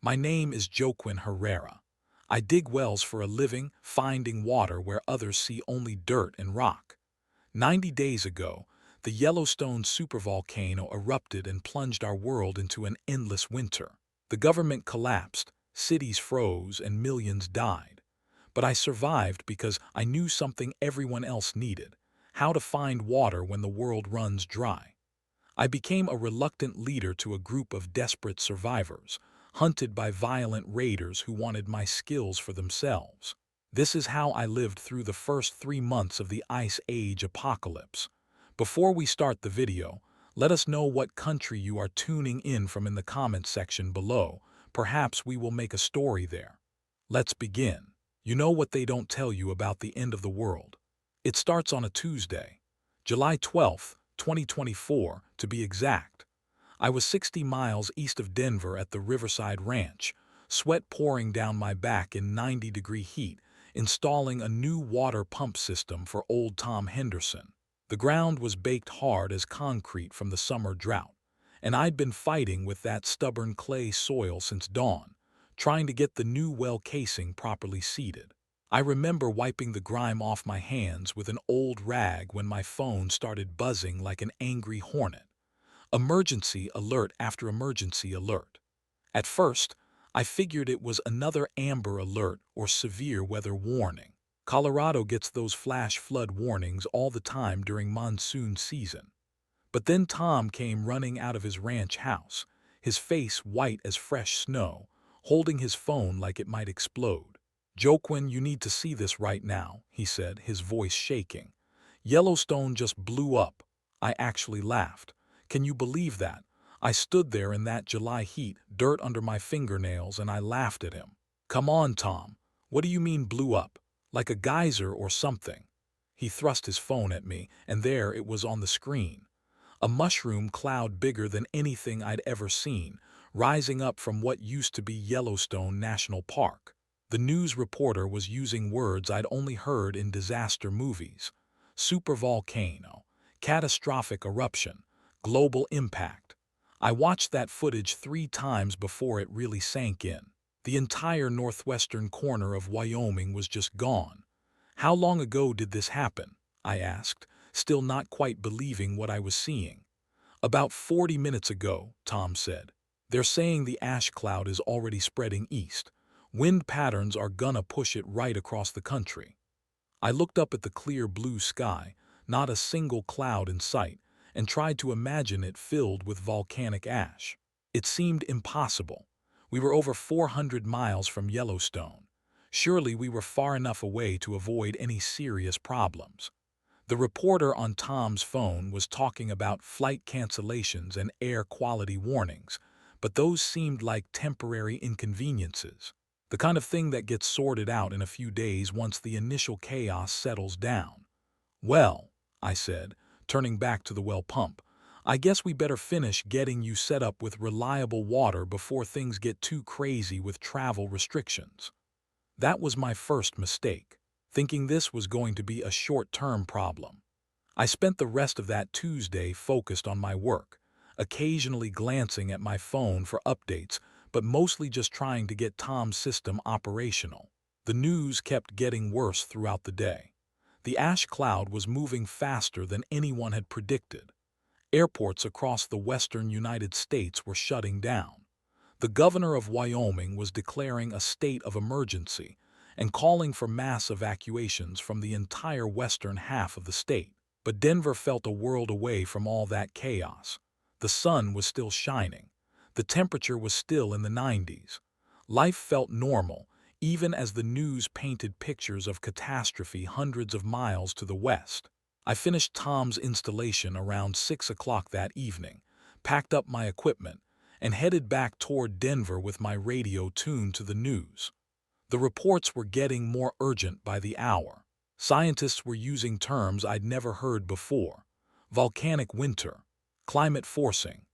My name is Joaquin Herrera. I dig wells for a living, finding water where others see only dirt and rock. 90 days ago, the Yellowstone supervolcano erupted and plunged our world into an endless winter. The government collapsed, cities froze, and millions died. But I survived because I knew something everyone else needed: how to find water when the world runs dry. I became a reluctant leader to a group of desperate survivors, hunted by violent raiders who wanted my skills for themselves. This is how I lived through the first 3 months of the Ice Age apocalypse. Before we start the video, let us know what country you are tuning in from in the comments section below. Perhaps we will make a story there. Let's begin. You know what they don't tell you about the end of the world? It starts on a Tuesday, July 12th, 2024, to be exact. I was 60 miles east of Denver at the Riverside Ranch, sweat pouring down my back in 90-degree heat, installing a new water pump system for old Tom Henderson. The ground was baked hard as concrete from the summer drought, and I'd been fighting with that stubborn clay soil since dawn, trying to get the new well casing properly seeded. I remember wiping the grime off my hands with an old rag when my phone started buzzing like an angry hornet. Emergency alert after emergency alert. At first, I figured it was another Amber Alert or severe weather warning. Colorado gets those flash flood warnings all the time during monsoon season. But then Tom came running out of his ranch house, his face white as fresh snow, holding his phone like it might explode. "Joaquin, you need to see this right now," he said, his voice shaking. "Yellowstone just blew up." I actually laughed. Can you believe that? I stood there in that July heat, dirt under my fingernails, and I laughed at him. "Come on, Tom. What do you mean blew up? Like a geyser or something?" He thrust his phone at me, and there it was on the screen. A mushroom cloud bigger than anything I'd ever seen, rising up from what used to be Yellowstone National Park. The news reporter was using words I'd only heard in disaster movies: supervolcano, catastrophic eruption, global impact. I watched that footage 3 times before it really sank in. The entire northwestern corner of Wyoming was just gone. "How long ago did this happen?" I asked, still not quite believing what I was seeing. "About 40 minutes ago," Tom said. "They're saying the ash cloud is already spreading east. Wind patterns are gonna push it right across the country." I looked up at the clear blue sky, not a single cloud in sight, and tried to imagine it filled with volcanic ash. It seemed impossible. We were over 400 miles from Yellowstone. Surely we were far enough away to avoid any serious problems. The reporter on Tom's phone was talking about flight cancellations and air quality warnings, but those seemed like temporary inconveniences, the kind of thing that gets sorted out in a few days once the initial chaos settles down. "Well," I said, turning back to the well pump, "I guess we better finish getting you set up with reliable water before things get too crazy with travel restrictions." That was my first mistake, thinking this was going to be a short-term problem. I spent the rest of that Tuesday focused on my work, occasionally glancing at my phone for updates, but mostly just trying to get Tom's system operational. The news kept getting worse throughout the day. The ash cloud was moving faster than anyone had predicted. Airports across the western United States were shutting down. The governor of Wyoming was declaring a state of emergency and calling for mass evacuations from the entire western half of the state. But Denver felt a world away from all that chaos. The sun was still shining. The temperature was still in the 90s. Life felt normal, even as the news painted pictures of catastrophe hundreds of miles to the west. I finished Tom's installation around 6 o'clock that evening, packed up my equipment, and headed back toward Denver with my radio tuned to the news. The reports were getting more urgent by the hour. Scientists were using terms I'd never heard before: volcanic winter, climate forcing,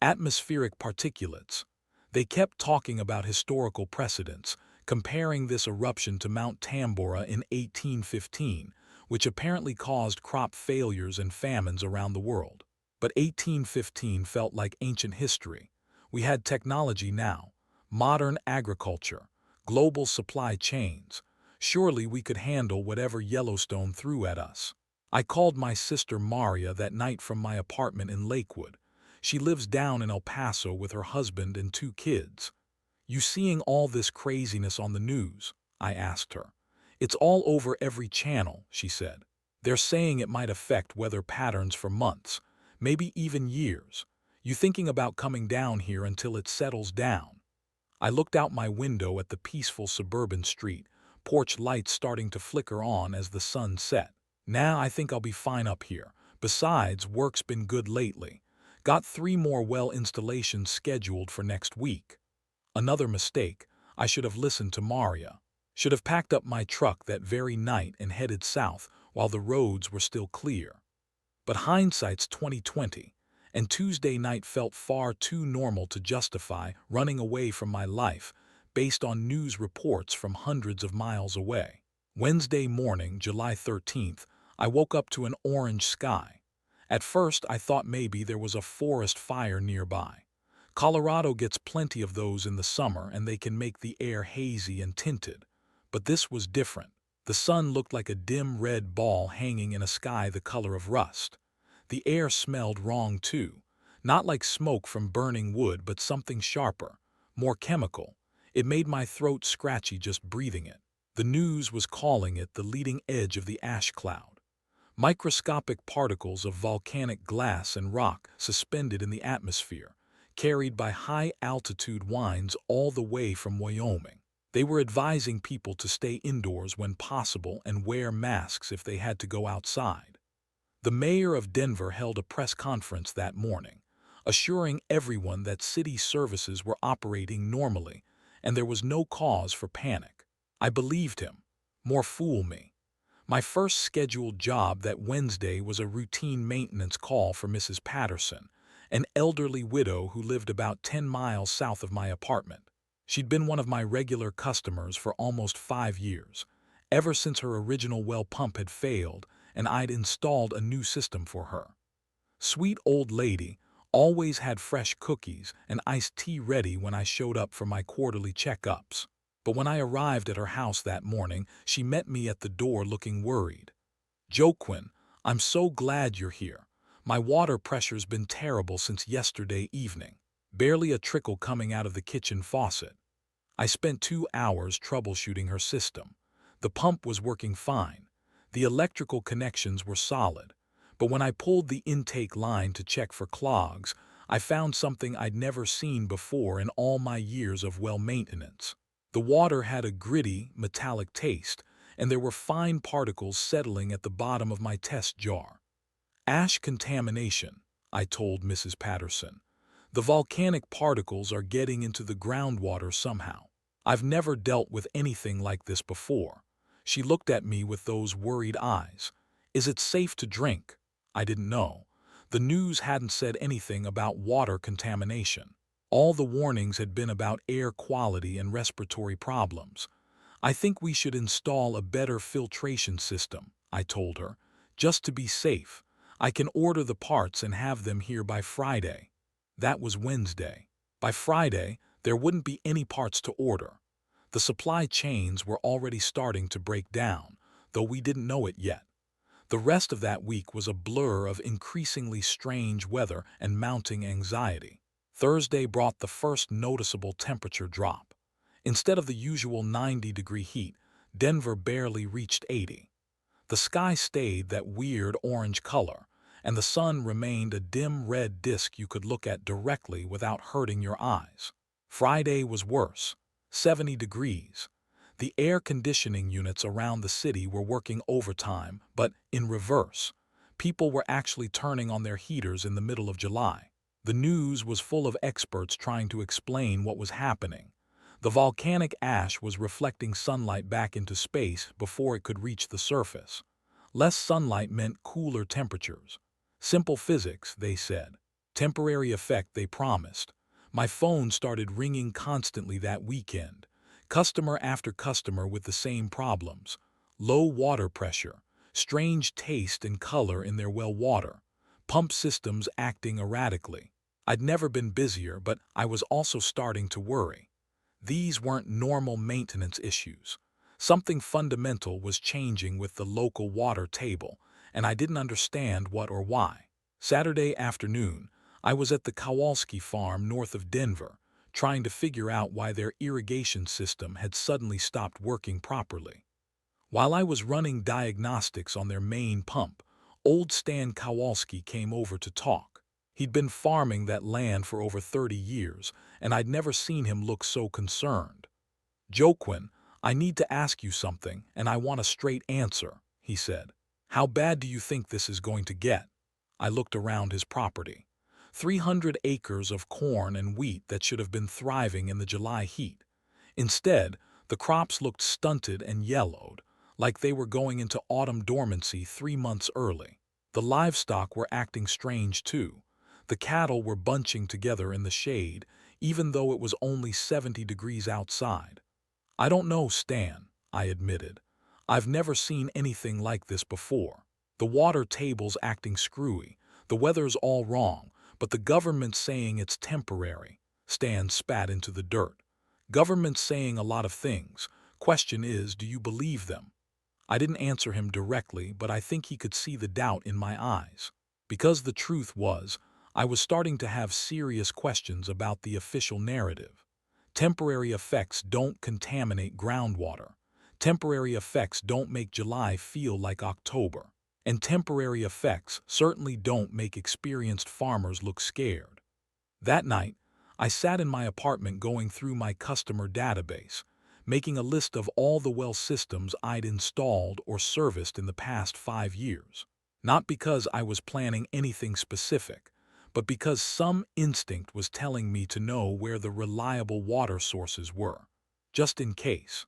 atmospheric particulates. They kept talking about historical precedents, comparing this eruption to Mount Tambora in 1815, which apparently caused crop failures and famines around the world. But 1815 felt like ancient history. We had technology now: modern agriculture, global supply chains. Surely we could handle whatever Yellowstone threw at us. I called my sister Maria that night from my apartment in Lakewood. She lives down in El Paso with her husband and 2 kids. "You seeing all this craziness on the news?" I asked her. "It's all over every channel," she said. "They're saying it might affect weather patterns for months, maybe even years. You thinking about coming down here until it settles down?" I looked out my window at the peaceful suburban street, porch lights starting to flicker on as the sun set. "Nah, I think I'll be fine up here. Besides, work's been good lately. Got 3 more well installations scheduled for next week." Another mistake. I should have listened to Maria. Should have packed up my truck that very night and headed south while the roads were still clear. But hindsight's 2020, and Tuesday night felt far too normal to justify running away from my life based on news reports from hundreds of miles away. Wednesday morning, July 13th, I woke up to an orange sky. At first, I thought maybe there was a forest fire nearby. Colorado gets plenty of those in the summer and they can make the air hazy and tinted. But this was different. The sun looked like a dim red ball hanging in a sky the color of rust. The air smelled wrong too. Not like smoke from burning wood, but something sharper, more chemical. It made my throat scratchy just breathing it. The news was calling it the leading edge of the ash cloud. Microscopic particles of volcanic glass and rock suspended in the atmosphere, carried by high-altitude winds all the way from Wyoming. They were advising people to stay indoors when possible and wear masks if they had to go outside. The mayor of Denver held a press conference that morning, assuring everyone that city services were operating normally and there was no cause for panic. I believed him. More fool me. My first scheduled job that Wednesday was a routine maintenance call for Mrs. Patterson, an elderly widow who lived about 10 miles south of my apartment. She'd been one of my regular customers for almost 5 years, ever since her original well pump had failed and I'd installed a new system for her. Sweet old lady, always had fresh cookies and iced tea ready when I showed up for my quarterly checkups. But when I arrived at her house that morning, she met me at the door looking worried. "Joaquin, I'm so glad you're here. My water pressure's been terrible since yesterday evening. Barely a trickle coming out of the kitchen faucet." I spent 2 hours troubleshooting her system. The pump was working fine. The electrical connections were solid. But when I pulled the intake line to check for clogs, I found something I'd never seen before in all my years of well maintenance. The water had a gritty, metallic taste, and there were fine particles settling at the bottom of my test jar. "Ash contamination," I told Mrs. Patterson. "The volcanic particles are getting into the groundwater somehow. I've never dealt with anything like this before." She looked at me with those worried eyes. "Is it safe to drink?" I didn't know. The news hadn't said anything about water contamination. All the warnings had been about air quality and respiratory problems. "I think we should install a better filtration system," I told her, "just to be safe. I can order the parts and have them here by Friday." That was Wednesday. By Friday, there wouldn't be any parts to order. The supply chains were already starting to break down, though we didn't know it yet. The rest of that week was a blur of increasingly strange weather and mounting anxiety. Thursday brought the first noticeable temperature drop. Instead of the usual 90-degree heat, Denver barely reached 80. The sky stayed that weird orange color, and the sun remained a dim red disk you could look at directly without hurting your eyes. Friday was worse. 70 degrees. The air conditioning units around the city were working overtime, but in reverse. People were actually turning on their heaters in the middle of July. The news was full of experts trying to explain what was happening. The volcanic ash was reflecting sunlight back into space before it could reach the surface. Less sunlight meant cooler temperatures. Simple physics, they said. Temporary effect, they promised. My phone started ringing constantly that weekend. Customer after customer with the same problems. Low water pressure, strange taste and color in their well water, pump systems acting erratically. I'd never been busier, but I was also starting to worry. These weren't normal maintenance issues. Something fundamental was changing with the local water table, and I didn't understand what or why. Saturday afternoon, I was at the Kowalski farm north of Denver, trying to figure out why their irrigation system had suddenly stopped working properly. While I was running diagnostics on their main pump, old Stan Kowalski came over to talk. He'd been farming that land for over 30 years, and I'd never seen him look so concerned. "Joaquin, I need to ask you something, and I want a straight answer," he said. "How bad do you think this is going to get?" I looked around his property. 300 acres of corn and wheat that should have been thriving in the July heat. Instead, the crops looked stunted and yellowed, like they were going into autumn dormancy 3 months early. The livestock were acting strange too. The cattle were bunching together in the shade, even though it was only 70 degrees outside. "I don't know, Stan," I admitted. "I've never seen anything like this before. The water table's acting screwy, the weather's all wrong, but the government's saying it's temporary." Stan spat into the dirt. "Government's saying a lot of things. Question is, do you believe them?" I didn't answer him directly, but I think he could see the doubt in my eyes. Because the truth was, I was starting to have serious questions about the official narrative. Temporary effects don't contaminate groundwater. Temporary effects don't make July feel like October. And temporary effects certainly don't make experienced farmers look scared. That night, I sat in my apartment going through my customer database, making a list of all the well systems I'd installed or serviced in the past 5 years. Not because I was planning anything specific, but because some instinct was telling me to know where the reliable water sources were, just in case.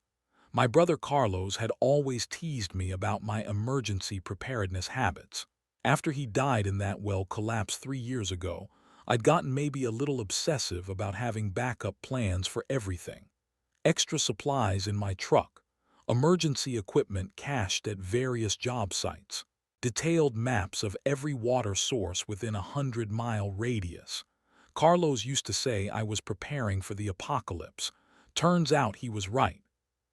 My brother Carlos had always teased me about my emergency preparedness habits. After he died in that well collapse 3 years ago, I'd gotten maybe a little obsessive about having backup plans for everything. Extra supplies in my truck, emergency equipment cached at various job sites, detailed maps of every water source within a 100-mile radius. Carlos used to say I was preparing for the apocalypse. Turns out he was right.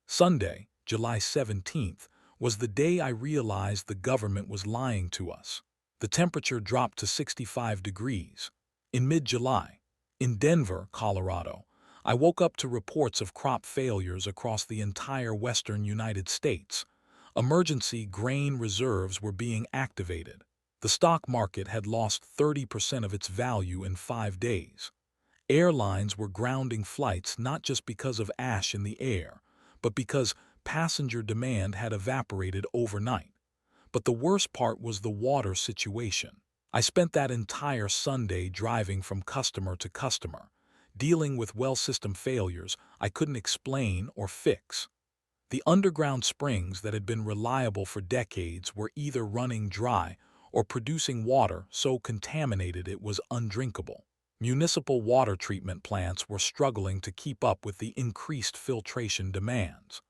Sunday, July 17th, was the day I realized the government was lying to us. The temperature dropped to 65 degrees. In mid-July, in Denver, Colorado, I woke up to reports of crop failures across the entire western United States. Emergency grain reserves were being activated. The stock market had lost 30% of its value in 5 days. Airlines were grounding flights not just because of ash in the air, but because passenger demand had evaporated overnight. But the worst part was the water situation. I spent that entire Sunday driving from customer to customer, dealing with well system failures I couldn't explain or fix. The underground springs that had been reliable for decades were either running dry or producing water so contaminated it was undrinkable. Municipal water treatment plants were struggling to keep up with the increased filtration demands.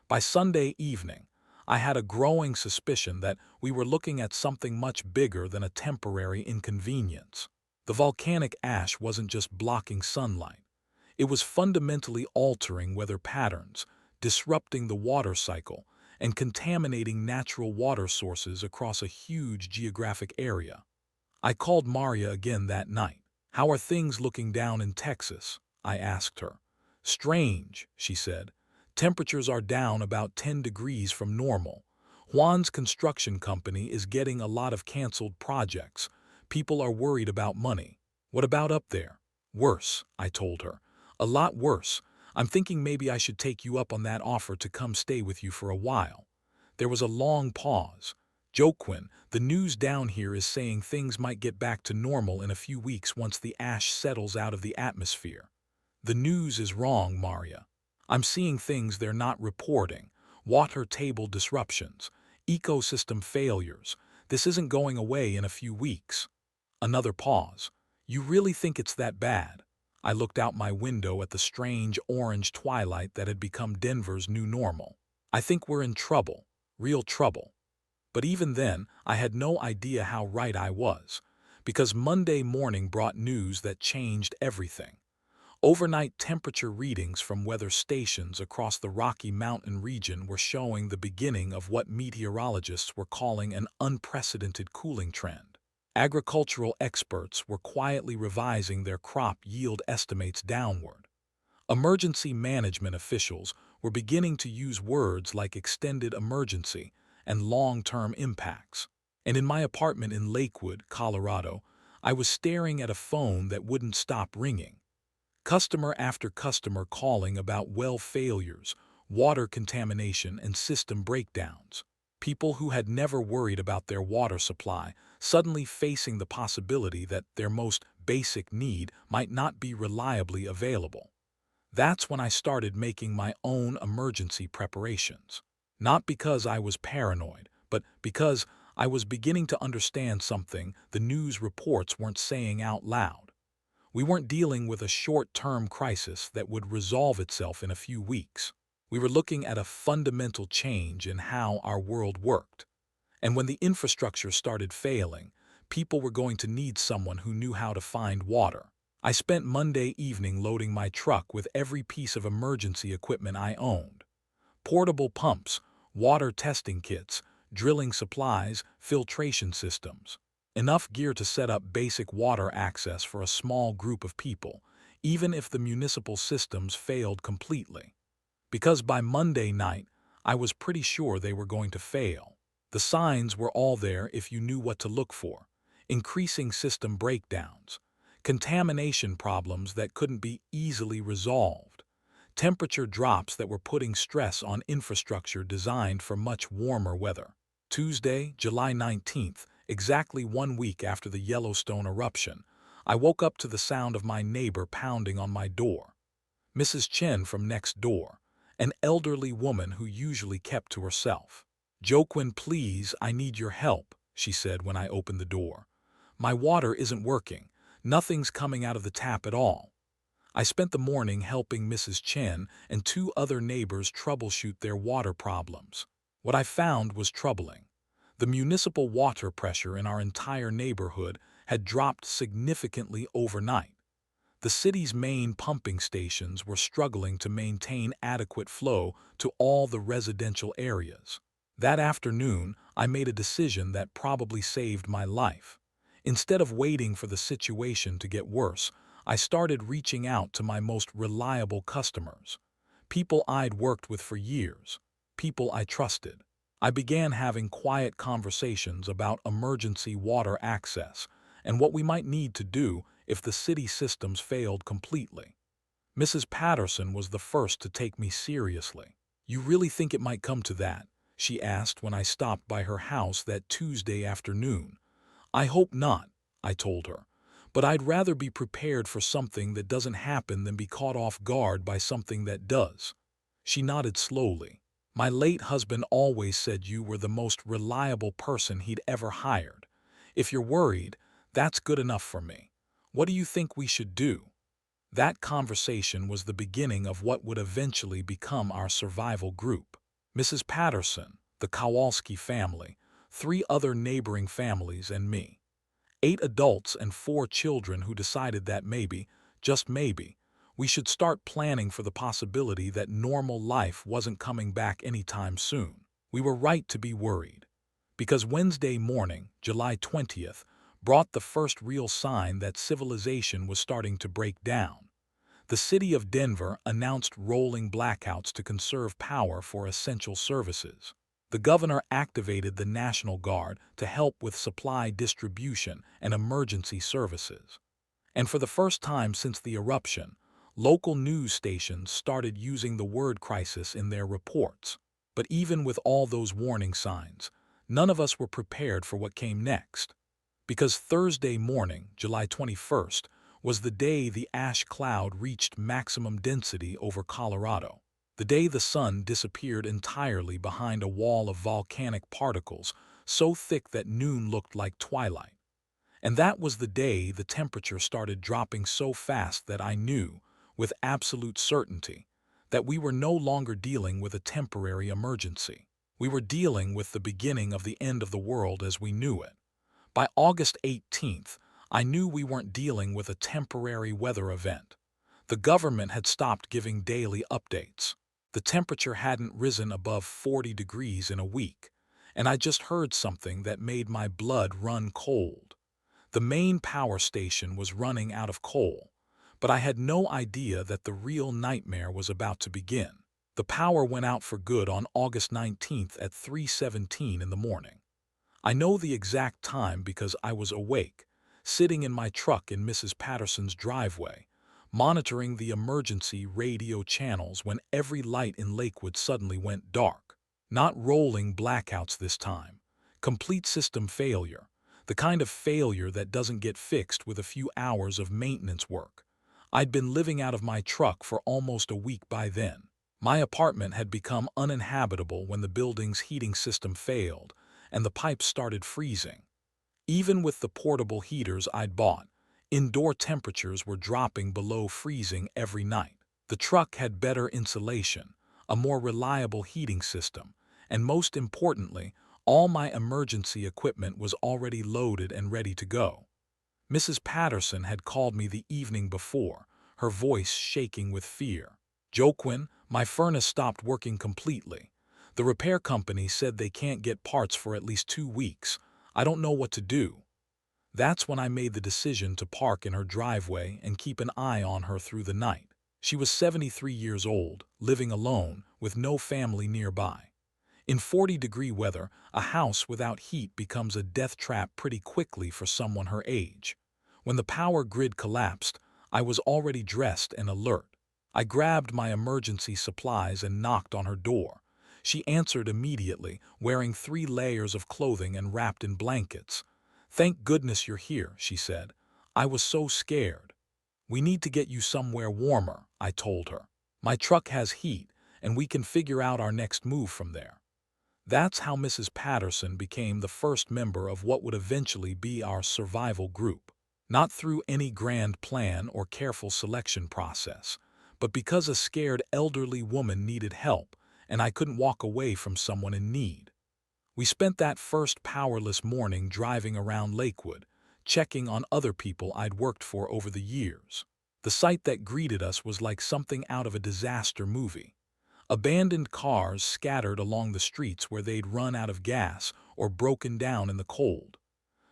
By Sunday evening, I had a growing suspicion that we were looking at something much bigger than a temporary inconvenience. The volcanic ash wasn't just blocking sunlight. It was fundamentally altering weather patterns, disrupting the water cycle, and contaminating natural water sources across a huge geographic area. I called Maria again that night. "How are things looking down in Texas?" I asked her. "Strange," she said. "Temperatures are down about 10 degrees from normal. Juan's construction company is getting a lot of canceled projects. People are worried about money." "What about up there?" "Worse," I told her. "A lot worse. I'm thinking maybe I should take you up on that offer to come stay with you for a while." There was a long pause. "Joaquin, the news down here is saying things might get back to normal in a few weeks once the ash settles out of the atmosphere." "The news is wrong, Maria. I'm seeing things they're not reporting. Water table disruptions, ecosystem failures. This isn't going away in a few weeks." Another pause. "You really think it's that bad?" I looked out my window at the strange orange twilight that had become Denver's new normal. "I think we're in trouble, real trouble." But even then, I had no idea how right I was, because Monday morning brought news that changed everything. Overnight temperature readings from weather stations across the Rocky Mountain region were showing the beginning of what meteorologists were calling an unprecedented cooling trend. Agricultural experts were quietly revising their crop yield estimates downward. Emergency management officials were beginning to use words like extended emergency and long-term impacts. And in my apartment in Lakewood, Colorado, I was staring at a phone that wouldn't stop ringing. Customer after customer calling about well failures, water contamination, and system breakdowns. People who had never worried about their water supply suddenly facing the possibility that their most basic need might not be reliably available. That's when I started making my own emergency preparations. Not because I was paranoid, but because I was beginning to understand something the news reports weren't saying out loud. We weren't dealing with a short-term crisis that would resolve itself in a few weeks. We were looking at a fundamental change in how our world worked. And when the infrastructure started failing, people were going to need someone who knew how to find water. I spent Monday evening loading my truck with every piece of emergency equipment I owned. Portable pumps, water testing kits, drilling supplies, filtration systems. Enough gear to set up basic water access for a small group of people, even if the municipal systems failed completely. Because by Monday night, I was pretty sure they were going to fail. The signs were all there if you knew what to look for. Increasing system breakdowns, contamination problems that couldn't be easily resolved, temperature drops that were putting stress on infrastructure designed for much warmer weather. Tuesday, July 19th, exactly 1 week after the Yellowstone eruption, I woke up to the sound of my neighbor pounding on my door. Mrs. Chen from next door, an elderly woman who usually kept to herself. "Joaquin, please, I need your help," she said when I opened the door. "My water isn't working. Nothing's coming out of the tap at all." I spent the morning helping Mrs. Chen and 2 other neighbors troubleshoot their water problems. What I found was troubling. The municipal water pressure in our entire neighborhood had dropped significantly overnight. The city's main pumping stations were struggling to maintain adequate flow to all the residential areas. That afternoon, I made a decision that probably saved my life. Instead of waiting for the situation to get worse, I started reaching out to my most reliable customers. People I'd worked with for years. People I trusted. I began having quiet conversations about emergency water access and what we might need to do if the city systems failed completely. Mrs. Patterson was the first to take me seriously. "You really think it might come to that?" she asked when I stopped by her house that Tuesday afternoon. "I hope not," I told her, "but I'd rather be prepared for something that doesn't happen than be caught off guard by something that does." She nodded slowly. "My late husband always said you were the most reliable person he'd ever hired. If you're worried, that's good enough for me. What do you think we should do?" That conversation was the beginning of what would eventually become our survival group. Mrs. Patterson, the Kowalski family, 3 other neighboring families, and me. 8 adults and 4 children who decided that maybe, just maybe, we should start planning for the possibility that normal life wasn't coming back anytime soon. We were right to be worried. Because Wednesday morning, July 20th, brought the first real sign that civilization was starting to break down. The city of Denver announced rolling blackouts to conserve power for essential services. The governor activated the National Guard to help with supply distribution and emergency services. And for the first time since the eruption, local news stations started using the word crisis in their reports. But even with all those warning signs, none of us were prepared for what came next. Because Thursday morning, July 21st, was the day the ash cloud reached maximum density over Colorado. The day the sun disappeared entirely behind a wall of volcanic particles so thick that noon looked like twilight. And that was the day the temperature started dropping so fast that I knew, with absolute certainty, that we were no longer dealing with a temporary emergency. We were dealing with the beginning of the end of the world as we knew it. By August 18th, I knew we weren't dealing with a temporary weather event. The government had stopped giving daily updates. The temperature hadn't risen above 40 degrees in a week, and I just heard something that made my blood run cold. The main power station was running out of coal, but I had no idea that the real nightmare was about to begin. The power went out for good on August 19th at 3:17 in the morning. I know the exact time because I was awake, sitting in my truck in Mrs. Patterson's driveway, monitoring the emergency radio channels when every light in Lakewood suddenly went dark. Not rolling blackouts this time. Complete system failure. The kind of failure that doesn't get fixed with a few hours of maintenance work. I'd been living out of my truck for almost a week by then. My apartment had become uninhabitable when the building's heating system failed and the pipes started freezing. Even with the portable heaters I'd bought, indoor temperatures were dropping below freezing every night. The truck had better insulation, a more reliable heating system, and most importantly, all my emergency equipment was already loaded and ready to go. Mrs. Patterson had called me the evening before, her voice shaking with fear. "Joaquin, my furnace stopped working completely. The repair company said they can't get parts for at least 2 weeks. I don't know what to do." That's when I made the decision to park in her driveway and keep an eye on her through the night. She was 73 years old, living alone, with no family nearby. In 40-degree weather, a house without heat becomes a death trap pretty quickly for someone her age. When the power grid collapsed, I was already dressed and alert. I grabbed my emergency supplies and knocked on her door. She answered immediately, wearing 3 layers of clothing and wrapped in blankets. "Thank goodness you're here," she said. "I was so scared." "We need to get you somewhere warmer," I told her. "My truck has heat, and we can figure out our next move from there." That's how Mrs. Patterson became the first member of what would eventually be our survival group. Not through any grand plan or careful selection process, but because a scared elderly woman needed help, and I couldn't walk away from someone in need. We spent that first powerless morning driving around Lakewood, checking on other people I'd worked for over the years. The sight that greeted us was like something out of a disaster movie. Abandoned cars scattered along the streets where they'd run out of gas or broken down in the cold.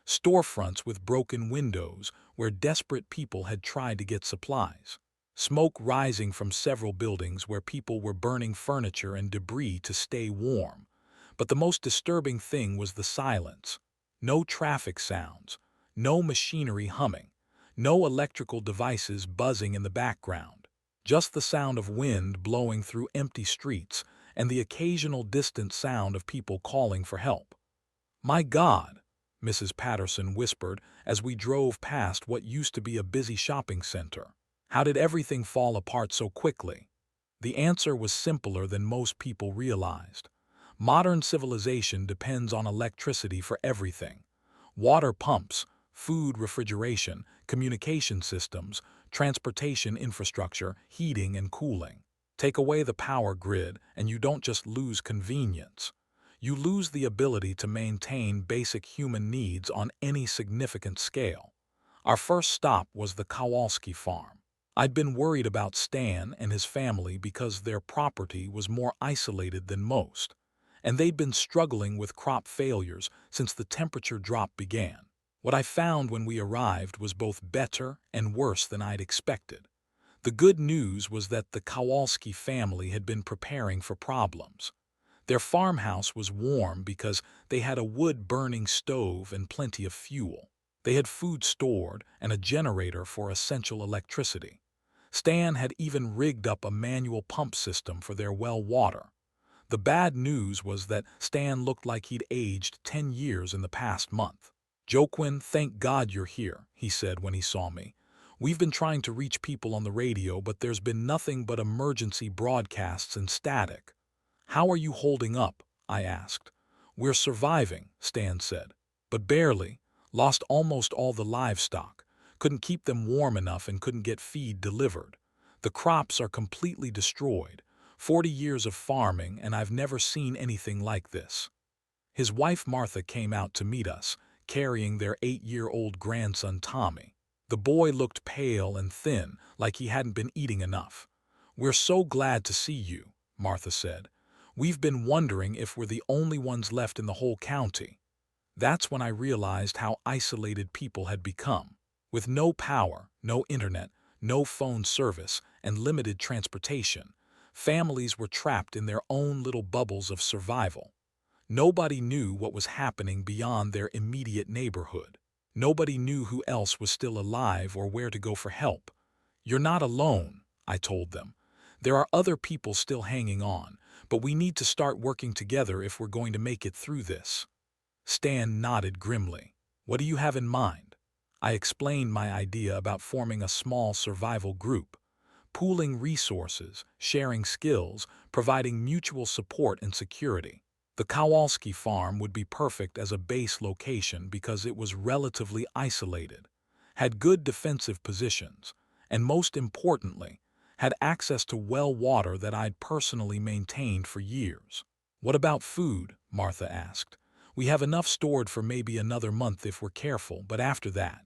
Storefronts with broken windows where desperate people had tried to get supplies. Smoke rising from several buildings where people were burning furniture and debris to stay warm. But the most disturbing thing was the silence. No traffic sounds, no machinery humming, no electrical devices buzzing in the background. Just the sound of wind blowing through empty streets and the occasional distant sound of people calling for help. "My God," Mrs. Patterson whispered as we drove past what used to be a busy shopping center. "How did everything fall apart so quickly?" The answer was simpler than most people realized. Modern civilization depends on electricity for everything. Water pumps, food refrigeration, communication systems, transportation infrastructure, heating and cooling. Take away the power grid and you don't just lose convenience. You lose the ability to maintain basic human needs on any significant scale. Our first stop was the Kowalski farm. I'd been worried about Stan and his family because their property was more isolated than most, and they'd been struggling with crop failures since the temperature drop began. What I found when we arrived was both better and worse than I'd expected. The good news was that the Kowalski family had been preparing for problems. Their farmhouse was warm because they had a wood-burning stove and plenty of fuel. They had food stored and a generator for essential electricity. Stan had even rigged up a manual pump system for their well water. The bad news was that Stan looked like he'd aged 10 years in the past month. "Joaquin, thank God you're here," he said when he saw me. "We've been trying to reach people on the radio, but there's been nothing but emergency broadcasts and static." "How are you holding up?" I asked. "We're surviving," Stan said. "But barely. Lost almost all the livestock. Couldn't keep them warm enough and couldn't get feed delivered. The crops are completely destroyed. 40 years of farming, and I've never seen anything like this." His wife Martha came out to meet us, carrying their 8-year-old grandson Tommy. The boy looked pale and thin, like he hadn't been eating enough. "We're so glad to see you," Martha said. "We've been wondering if we're the only ones left in the whole county." That's when I realized how isolated people had become. With no power, no internet, no phone service, and limited transportation, families were trapped in their own little bubbles of survival. Nobody knew what was happening beyond their immediate neighborhood. Nobody knew who else was still alive or where to go for help. "You're not alone," I told them. "There are other people still hanging on, but we need to start working together if we're going to make it through this." Stan nodded grimly. "What do you have in mind?" I explained my idea about forming a small survival group, pooling resources, sharing skills, providing mutual support and security. The Kowalski farm would be perfect as a base location because it was relatively isolated, had good defensive positions, and most importantly, had access to well water that I'd personally maintained for years. "What about food?" Martha asked. "We have enough stored for maybe another month if we're careful, but after that—"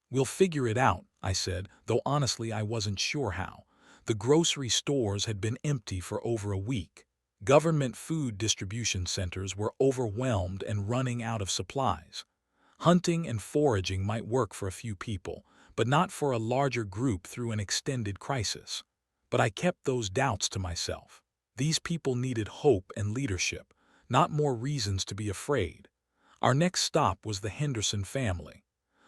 "We'll figure it out," I said, though honestly I wasn't sure how. The grocery stores had been empty for over a week. Government food distribution centers were overwhelmed and running out of supplies. Hunting and foraging might work for a few people, but not for a larger group through an extended crisis. But I kept those doubts to myself. These people needed hope and leadership, not more reasons to be afraid. Our next stop was the Henderson family.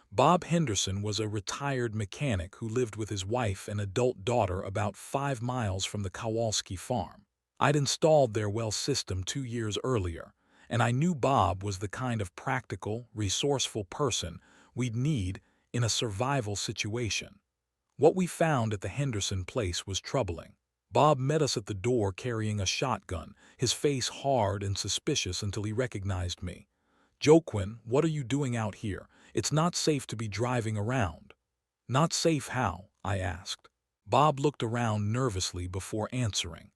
Bob Henderson was a retired mechanic who lived with his wife and adult daughter about 5 miles from the Kowalski farm. I'd installed their well system 2 years earlier, and I knew Bob was the kind of practical, resourceful person we'd need in a survival situation. What we found at the Henderson place was troubling. Bob met us at the door carrying a shotgun, his face hard and suspicious until he recognized me. "Joaquin, what are you doing out here? It's not safe to be driving around." "Not safe how?" I asked. Bob looked around nervously before answering.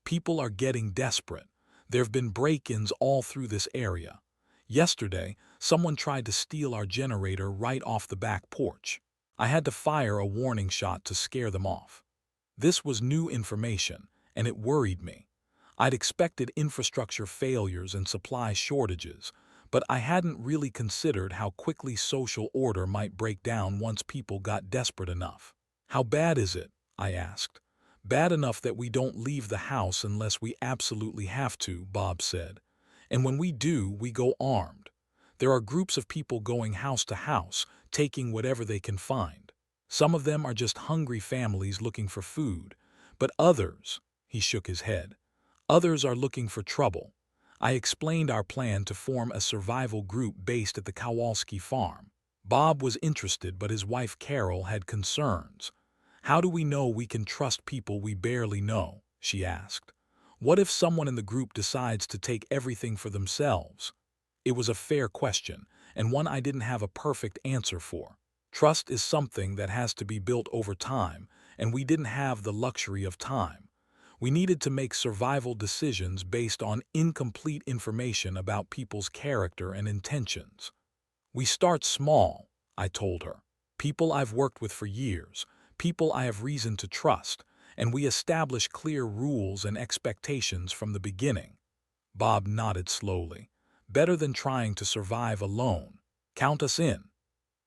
"People are getting desperate. There've been break-ins all through this area. Yesterday, someone tried to steal our generator right off the back porch. I had to fire a warning shot to scare them off." This was new information, and it worried me. I'd expected infrastructure failures and supply shortages, but I hadn't really considered how quickly social order might break down once people got desperate enough. "How bad is it?" I asked. "Bad enough that we don't leave the house unless we absolutely have to," Bob said. "And when we do, we go armed. There are groups of people going house to house, taking whatever they can find. Some of them are just hungry families looking for food, but others—" he shook his head. "Others are looking for trouble." I explained our plan to form a survival group based at the Kowalski farm. Bob was interested, but his wife Carol had concerns. "How do we know we can trust people we barely know?" she asked. "What if someone in the group decides to take everything for themselves?" It was a fair question, and one I didn't have a perfect answer for. Trust is something that has to be built over time, and we didn't have the luxury of time. We needed to make survival decisions based on incomplete information about people's character and intentions. "We start small," I told her. "People I've worked with for years, people I have reason to trust, and we establish clear rules and expectations from the beginning." Bob nodded slowly. "Better than trying to survive alone. Count us in."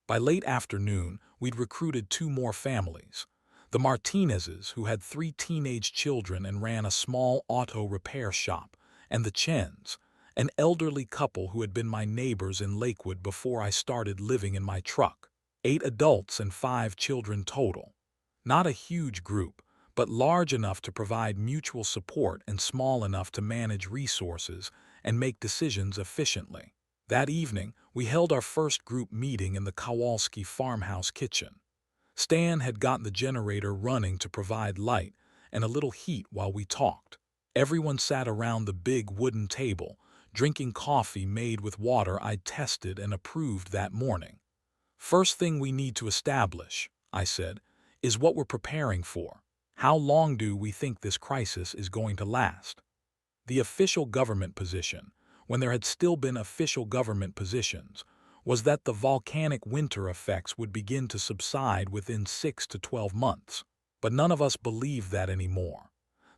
By late afternoon, we'd recruited 2 more families. The Martinezes, who had 3 teenage children and ran a small auto repair shop, and the Chens, an elderly couple who had been my neighbors in Lakewood before I started living in my truck. 8 adults and 5 children total. Not a huge group, but large enough to provide mutual support and small enough to manage resources and make decisions efficiently. That evening, we held our first group meeting in the Kowalski farmhouse kitchen. Stan had gotten the generator running to provide light and a little heat while we talked. Everyone sat around the big wooden table, drinking coffee made with water I'd tested and approved that morning. "First thing we need to establish," I said, "is what we're preparing for. How long do we think this crisis is going to last?" The official government position, when there had still been official government positions, was that the volcanic winter effects would begin to subside within 6 to 12 months. But none of us believed that anymore.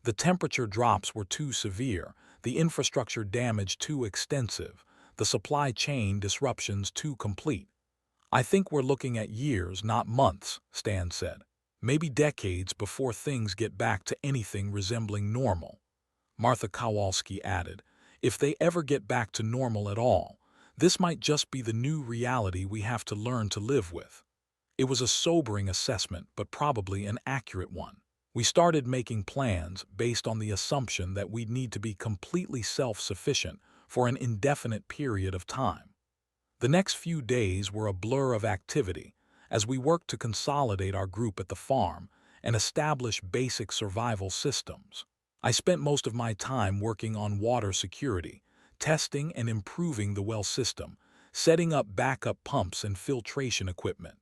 The temperature drops were too severe, the infrastructure damage too extensive, the supply chain disruptions too complete. I think we're looking at years, not months, Stan said. Maybe decades before things get back to anything resembling normal. Martha Kowalski added, if they ever get back to normal at all, this might just be the new reality we have to learn to live with. It was a sobering assessment, but probably an accurate one. We started making plans based on the assumption that we'd need to be completely self-sufficient for an indefinite period of time. The next few days were a blur of activity as we worked to consolidate our group at the farm and establish basic survival systems. I spent most of my time working on water security, testing and improving the well system, setting up backup pumps and filtration equipment.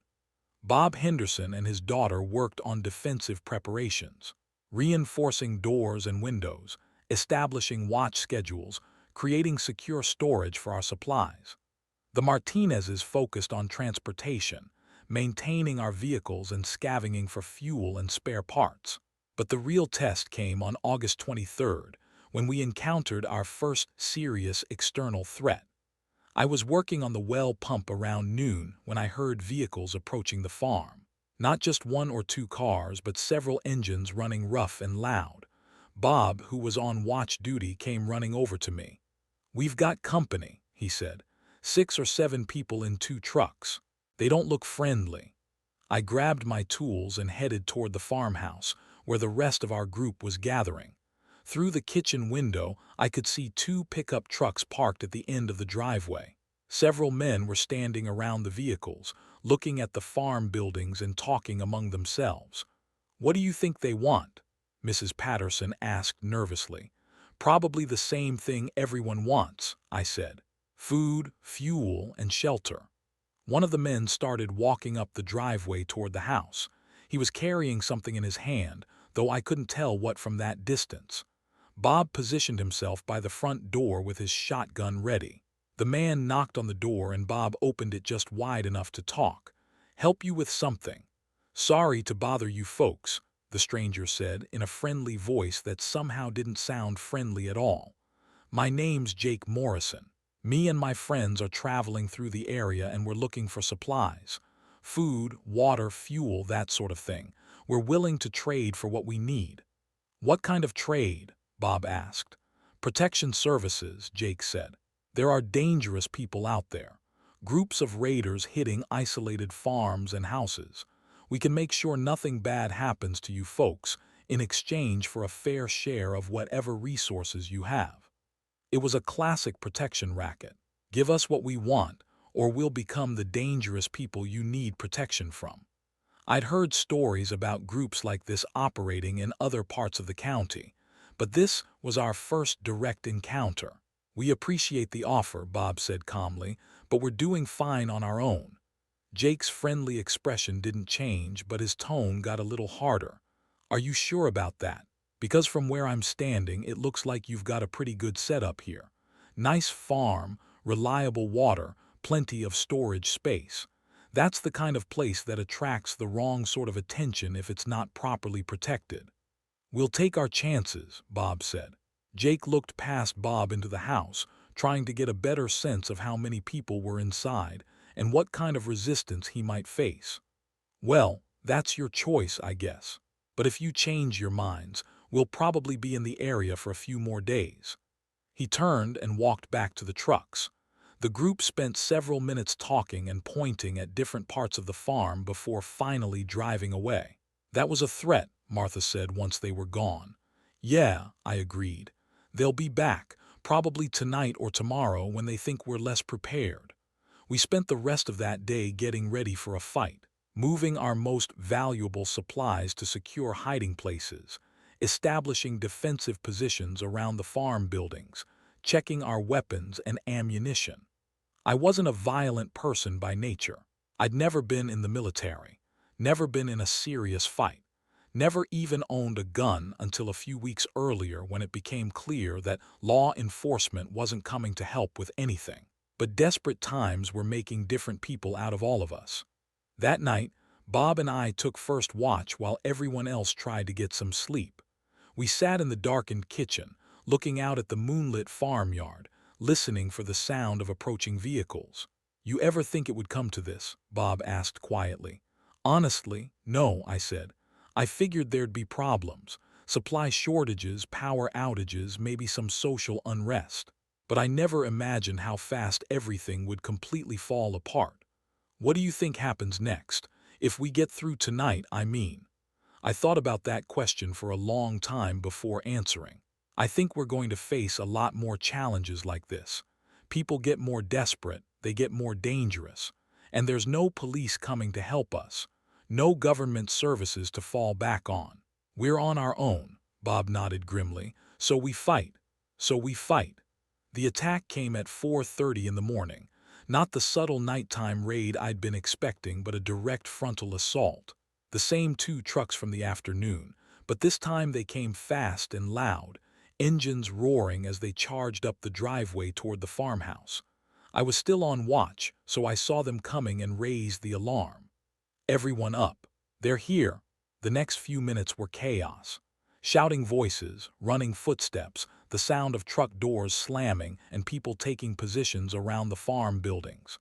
Bob Henderson and his daughter worked on defensive preparations, reinforcing doors and windows, establishing watch schedules, creating secure storage for our supplies. The Martinezes focused on transportation, maintaining our vehicles and scavenging for fuel and spare parts. But the real test came on August 23rd, when we encountered our first serious external threat. I was working on the well pump around noon when I heard vehicles approaching the farm. Not just one or two cars, but several engines running rough and loud. Bob, who was on watch duty, came running over to me. "We've got company," he said. 6 or 7 people in 2 trucks. They don't look friendly." I grabbed my tools and headed toward the farmhouse, where the rest of our group was gathering. Through the kitchen window, I could see 2 pickup trucks parked at the end of the driveway. Several men were standing around the vehicles, looking at the farm buildings and talking among themselves. "What do you think they want?" Mrs. Patterson asked nervously. "Probably the same thing everyone wants," I said. "Food, fuel, and shelter." One of the men started walking up the driveway toward the house. He was carrying something in his hand, though I couldn't tell what from that distance. Bob positioned himself by the front door with his shotgun ready. The man knocked on the door and Bob opened it just wide enough to talk. "Help you with something." "Sorry to bother you folks," the stranger said in a friendly voice that somehow didn't sound friendly at all. "My name's Jake Morrison. Me and my friends are traveling through the area and we're looking for supplies. Food, water, fuel, that sort of thing. We're willing to trade for what we need." "What kind of trade?" Bob asked. "Protection services," Jake said. "There are dangerous people out there. Groups of raiders hitting isolated farms and houses. We can make sure nothing bad happens to you folks in exchange for a fair share of whatever resources you have." It was a classic protection racket. Give us what we want, or we'll become the dangerous people you need protection from. I'd heard stories about groups like this operating in other parts of the county, but this was our first direct encounter. "We appreciate the offer," Bob said calmly, "but we're doing fine on our own." Jake's friendly expression didn't change, but his tone got a little harder. "Are you sure about that? Because from where I'm standing, it looks like you've got a pretty good setup here. Nice farm, reliable water, plenty of storage space. That's the kind of place that attracts the wrong sort of attention if it's not properly protected." "We'll take our chances," Bob said. Jake looked past Bob into the house, trying to get a better sense of how many people were inside and what kind of resistance he might face. "Well, that's your choice, I guess. But if you change your minds, we'll probably be in the area for a few more days." He turned and walked back to the trucks. The group spent several minutes talking and pointing at different parts of the farm before finally driving away. "That was a threat," Martha said once they were gone. "Yeah," I agreed. "They'll be back, probably tonight or tomorrow when they think we're less prepared." We spent the rest of that day getting ready for a fight, moving our most valuable supplies to secure hiding places, establishing defensive positions around the farm buildings, checking our weapons and ammunition. I wasn't a violent person by nature. I'd never been in the military, never been in a serious fight, never even owned a gun until a few weeks earlier when it became clear that law enforcement wasn't coming to help with anything. But desperate times were making different people out of all of us. That night, Bob and I took first watch while everyone else tried to get some sleep. We sat in the darkened kitchen, looking out at the moonlit farmyard, listening for the sound of approaching vehicles. "You ever think it would come to this?" Bob asked quietly. "Honestly, no," I said. "I figured there'd be problems. Supply shortages, power outages, maybe some social unrest. But I never imagined how fast everything would completely fall apart. What do you think happens next? If we get through tonight, I mean." I thought about that question for a long time before answering. I think we're going to face a lot more challenges like this. People get more desperate, they get more dangerous, and there's no police coming to help us, no government services to fall back on. We're on our own, Bob nodded grimly, so we fight. So we fight. The attack came at 4:30 in the morning, not the subtle nighttime raid I'd been expecting, but a direct frontal assault. The same two trucks from the afternoon, but this time they came fast and loud, engines roaring as they charged up the driveway toward the farmhouse. I was still on watch, so I saw them coming and raised the alarm. "Everyone up. They're here." The next few minutes were chaos. Shouting voices, running footsteps, the sound of truck doors slamming, and people taking positions around the farm buildings.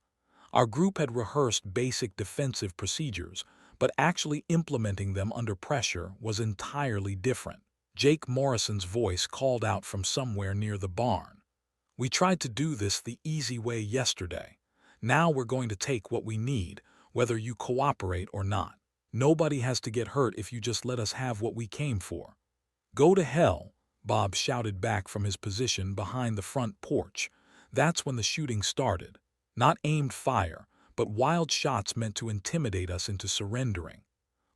Our group had rehearsed basic defensive procedures, but actually implementing them under pressure was entirely different. Jake Morrison's voice called out from somewhere near the barn. "We tried to do this the easy way yesterday. Now we're going to take what we need, whether you cooperate or not. Nobody has to get hurt if you just let us have what we came for." "Go to hell," Bob shouted back from his position behind the front porch. That's when the shooting started. Not aimed fire, but wild shots meant to intimidate us into surrendering.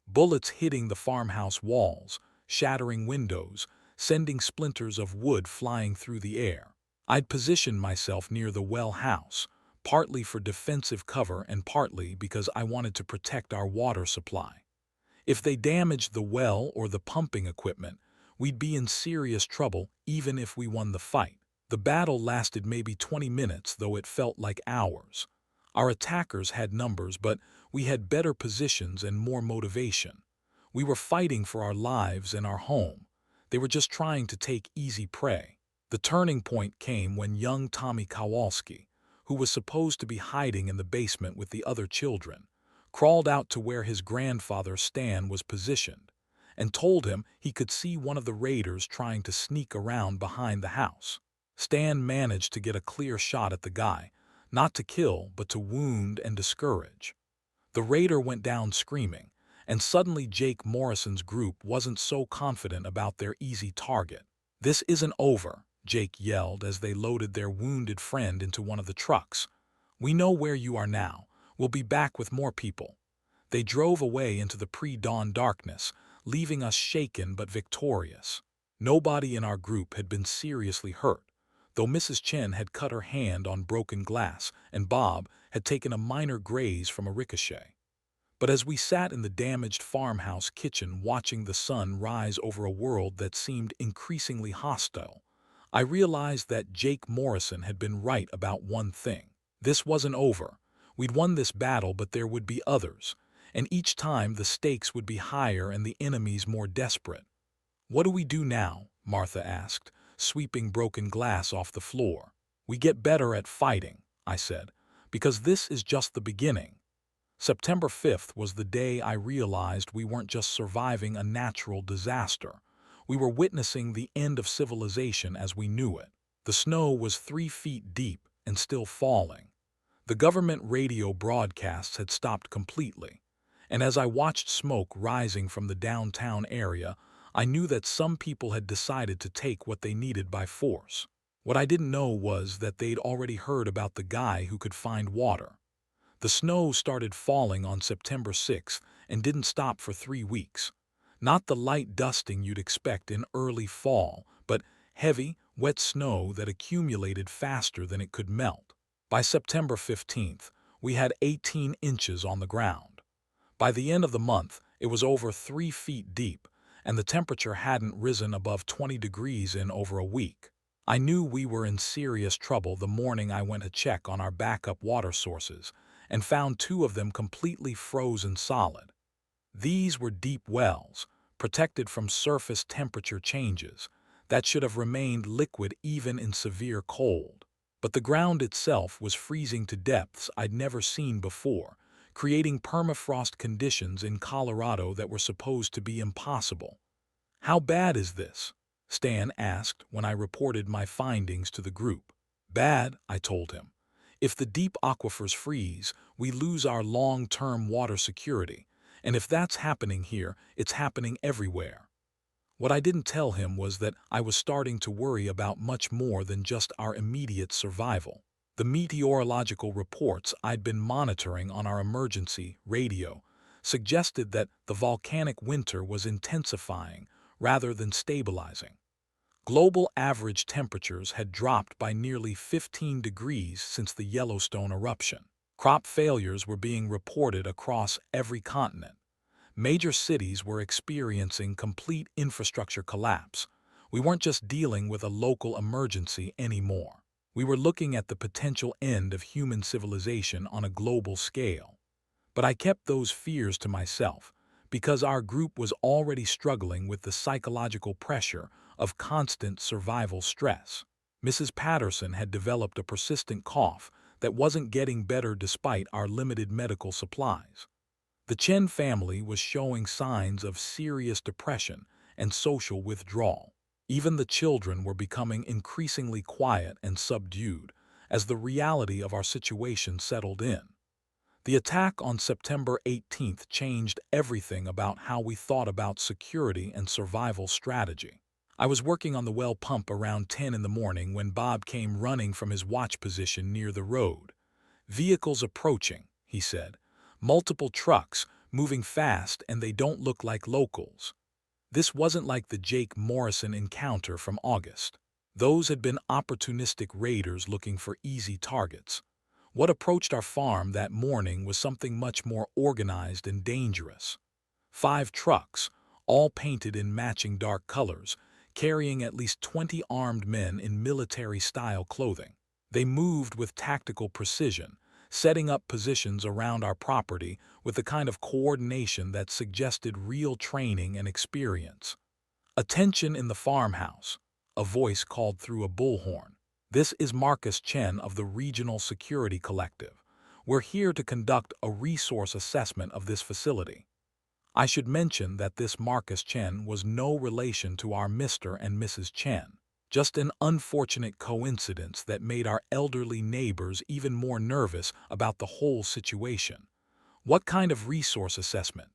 Bullets hitting the farmhouse walls, shattering windows, sending splinters of wood flying through the air. I'd positioned myself near the well house, partly for defensive cover and partly because I wanted to protect our water supply. If they damaged the well or the pumping equipment, we'd be in serious trouble even if we won the fight. The battle lasted maybe 20 minutes, though it felt like hours. Our attackers had numbers, but we had better positions and more motivation. We were fighting for our lives and our home. They were just trying to take easy prey. The turning point came when young Tommy Kowalski, who was supposed to be hiding in the basement with the other children, crawled out to where his grandfather Stan was positioned, and told him he could see one of the raiders trying to sneak around behind the house. Stan managed to get a clear shot at the guy, not to kill, but to wound and discourage. The raider went down screaming, and suddenly Jake Morrison's group wasn't so confident about their easy target. "This isn't over," Jake yelled as they loaded their wounded friend into one of the trucks. "We know where you are now. We'll be back with more people." They drove away into the pre-dawn darkness, leaving us shaken but victorious. Nobody in our group had been seriously hurt, though Mrs. Chen had cut her hand on broken glass and Bob had taken a minor graze from a ricochet. But as we sat in the damaged farmhouse kitchen watching the sun rise over a world that seemed increasingly hostile, I realized that Jake Morrison had been right about one thing. This wasn't over. We'd won this battle, but there would be others, and each time the stakes would be higher and the enemies more desperate. "What do we do now?" Martha asked, sweeping broken glass off the floor. "We get better at fighting," I said, "because this is just the beginning." September 5th was the day I realized we weren't just surviving a natural disaster. We were witnessing the end of civilization as we knew it. The snow was 3 feet deep and still falling. The government radio broadcasts had stopped completely, and as I watched smoke rising from the downtown area, I knew that some people had decided to take what they needed by force. What I didn't know was that they'd already heard about the guy who could find water. The snow started falling on September 6th and didn't stop for 3 weeks. Not the light dusting you'd expect in early fall, but heavy, wet snow that accumulated faster than it could melt. By September 15th, we had 18 inches on the ground. By the end of the month, it was over 3 feet deep, and the temperature hadn't risen above 20 degrees in over a week. I knew we were in serious trouble the morning I went to check on our backup water sources and found two of them completely frozen solid. These were deep wells, protected from surface temperature changes, that should have remained liquid even in severe cold. But the ground itself was freezing to depths I'd never seen before, creating permafrost conditions in Colorado that were supposed to be impossible. "How bad is this?" Stan asked when I reported my findings to the group. "Bad," I told him. "If the deep aquifers freeze, we lose our long-term water security, and if that's happening here, it's happening everywhere." What I didn't tell him was that I was starting to worry about much more than just our immediate survival. The meteorological reports I'd been monitoring on our emergency radio suggested that the volcanic winter was intensifying rather than stabilizing. Global average temperatures had dropped by nearly 15 degrees since the Yellowstone eruption. Crop failures were being reported across every continent. Major cities were experiencing complete infrastructure collapse. We weren't just dealing with a local emergency anymore. We were looking at the potential end of human civilization on a global scale. But I kept those fears to myself, because our group was already struggling with the psychological pressure of constant survival stress. Mrs. Patterson had developed a persistent cough that wasn't getting better despite our limited medical supplies. The Chen family was showing signs of serious depression and social withdrawal. Even the children were becoming increasingly quiet and subdued as the reality of our situation settled in. The attack on September 18th changed everything about how we thought about security and survival strategy. I was working on the well pump around 10 in the morning when Bob came running from his watch position near the road. "Vehicles approaching," he said. "Multiple trucks, moving fast, and they don't look like locals." This wasn't like the Jake Morrison encounter from August. Those had been opportunistic raiders looking for easy targets. What approached our farm that morning was something much more organized and dangerous. 5 trucks, all painted in matching dark colors, carrying at least 20 armed men in military-style clothing. They moved with tactical precision, setting up positions around our property with the kind of coordination that suggested real training and experience. "Attention in the farmhouse," a voice called through a bullhorn. "This is Marcus Chen of the Regional Security Collective. We're here to conduct a resource assessment of this facility." I should mention that this Marcus Chen was no relation to our Mr. and Mrs. Chen, just an unfortunate coincidence that made our elderly neighbors even more nervous about the whole situation. "What kind of resource assessment?"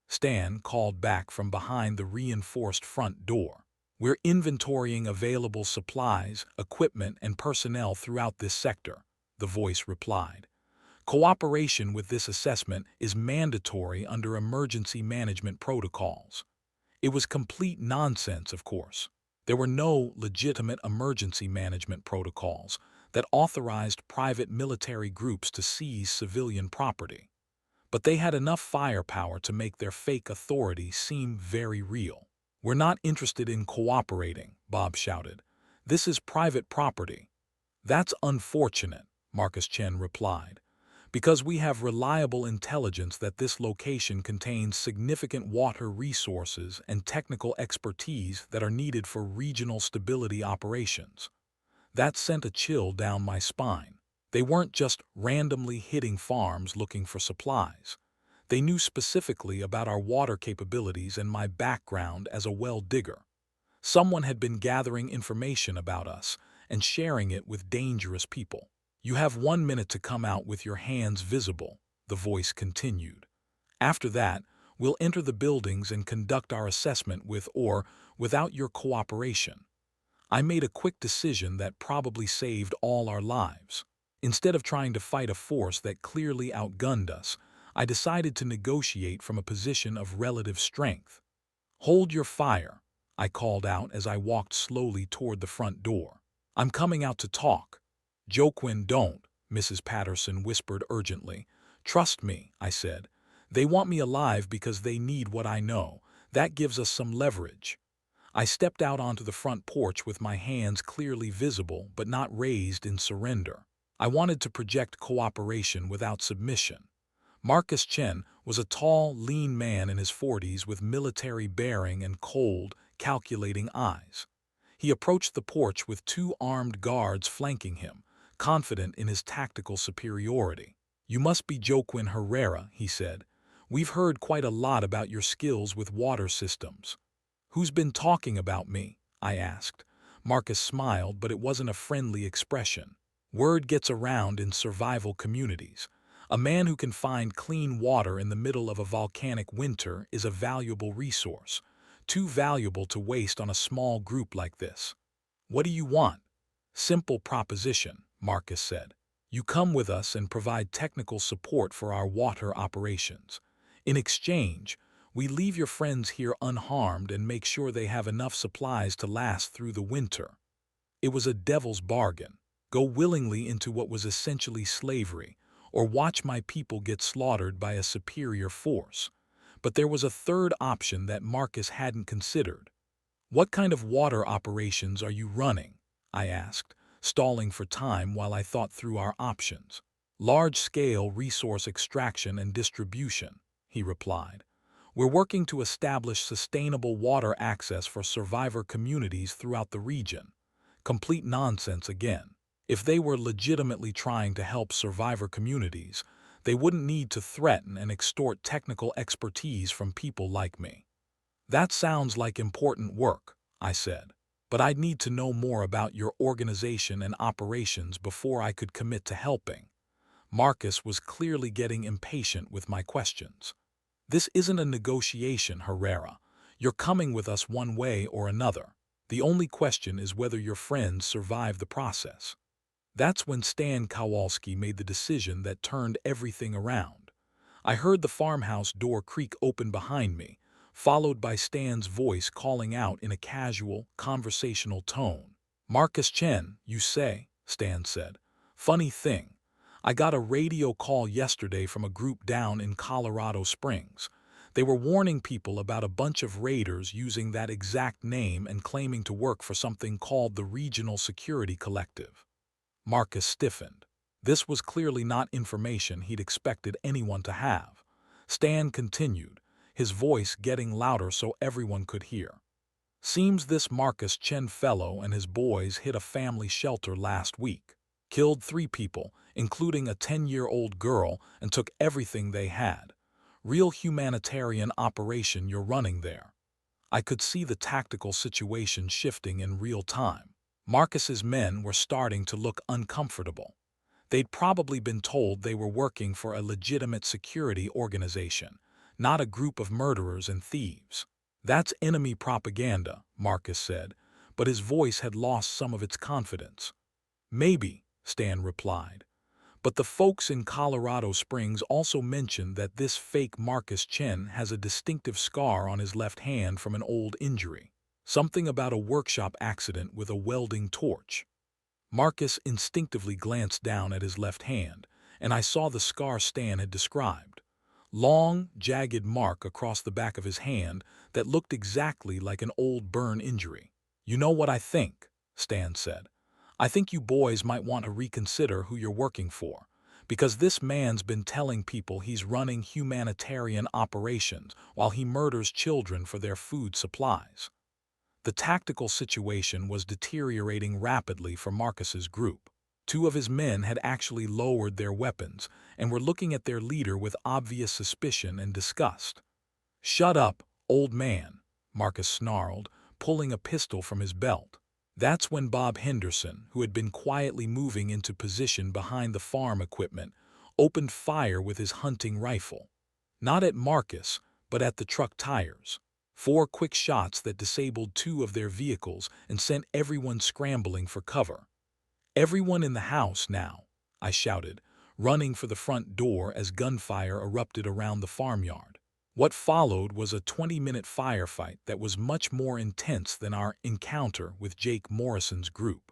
Stan called back from behind the reinforced front door. "We're inventorying available supplies, equipment, and personnel throughout this sector," the voice replied. "Cooperation with this assessment is mandatory under emergency management protocols." It was complete nonsense, of course. There were no legitimate emergency management protocols that authorized private military groups to seize civilian property. But they had enough firepower to make their fake authority seem very real. "We're not interested in cooperating," Bob shouted. "This is private property." "That's unfortunate," Marcus Chen replied, "because we have reliable intelligence that this location contains significant water resources and technical expertise that are needed for regional stability operations." That sent a chill down my spine. They weren't just randomly hitting farms looking for supplies. They knew specifically about our water capabilities and my background as a well digger. Someone had been gathering information about us and sharing it with dangerous people. "You have 1 minute to come out with your hands visible," the voice continued. "After that, we'll enter the buildings and conduct our assessment with or without your cooperation." I made a quick decision that probably saved all our lives. Instead of trying to fight a force that clearly outgunned us, I decided to negotiate from a position of relative strength. "Hold your fire," I called out as I walked slowly toward the front door. "I'm coming out to talk." "Joaquin, don't," Mrs. Patterson whispered urgently. "Trust me," I said. "They want me alive because they need what I know. That gives us some leverage." I stepped out onto the front porch with my hands clearly visible but not raised in surrender. I wanted to project cooperation without submission. Marcus Chen was a tall, lean man in his 40s with military bearing and cold, calculating eyes. He approached the porch with two armed guards flanking him, confident in his tactical superiority. "You must be Joaquin Herrera," he said. "We've heard quite a lot about your skills with water systems." "Who's been talking about me?" I asked. Marcus smiled, but it wasn't a friendly expression. "Word gets around in survival communities. A man who can find clean water in the middle of a volcanic winter is a valuable resource, too valuable to waste on a small group like this." "What do you want?" "Simple proposition," Marcus said. "You come with us and provide technical support for our water operations. In exchange, we leave your friends here unharmed and make sure they have enough supplies to last through the winter." It was a devil's bargain. Go willingly into what was essentially slavery, or watch my people get slaughtered by a superior force. But there was a third option that Marcus hadn't considered. "What kind of water operations are you running?" I asked, stalling for time while I thought through our options. "Large-scale resource extraction and distribution," he replied. "We're working to establish sustainable water access for survivor communities throughout the region." Complete nonsense again. If they were legitimately trying to help survivor communities, they wouldn't need to threaten and extort technical expertise from people like me. "That sounds like important work," I said, "but I'd need to know more about your organization and operations before I could commit to helping." Marcus was clearly getting impatient with my questions. "This isn't a negotiation, Herrera. You're coming with us one way or another. The only question is whether your friends survive the process." That's when Stan Kowalski made the decision that turned everything around. I heard the farmhouse door creak open behind me, followed by Stan's voice calling out in a casual, conversational tone. "Marcus Chen, you say?" Stan said. "Funny thing. I got a radio call yesterday from a group down in Colorado Springs. They were warning people about a bunch of raiders using that exact name and claiming to work for something called the Regional Security Collective." Marcus stiffened. This was clearly not information he'd expected anyone to have. Stan continued, his voice getting louder so everyone could hear. "Seems this Marcus Chen fellow and his boys hit a family shelter last week. Killed 3 people, including a 10-year-old girl, and took everything they had. Real humanitarian operation you're running there." I could see the tactical situation shifting in real time. Marcus's men were starting to look uncomfortable. They'd probably been told they were working for a legitimate security organization, not a group of murderers and thieves. "That's enemy propaganda," Marcus said, but his voice had lost some of its confidence. "Maybe," Stan replied. "But the folks in Colorado Springs also mentioned that this fake Marcus Chen has a distinctive scar on his left hand from an old injury. Something about a workshop accident with a welding torch." Marcus instinctively glanced down at his left hand, and I saw the scar Stan had described. Long, jagged mark across the back of his hand that looked exactly like an old burn injury. "You know what I think," Stan said. "I think you boys might want to reconsider who you're working for, because this man's been telling people he's running humanitarian operations while he murders children for their food supplies." The tactical situation was deteriorating rapidly for Marcus's group. 2 of his men had actually lowered their weapons and were looking at their leader with obvious suspicion and disgust. "Shut up, old man," Marcus snarled, pulling a pistol from his belt. That's when Bob Henderson, who had been quietly moving into position behind the farm equipment, opened fire with his hunting rifle. Not at Marcus, but at the truck tires. 4 quick shots that disabled 2 of their vehicles and sent everyone scrambling for cover. "Everyone in the house now," I shouted, running for the front door as gunfire erupted around the farmyard. What followed was a 20-minute firefight that was much more intense than our encounter with Jake Morrison's group.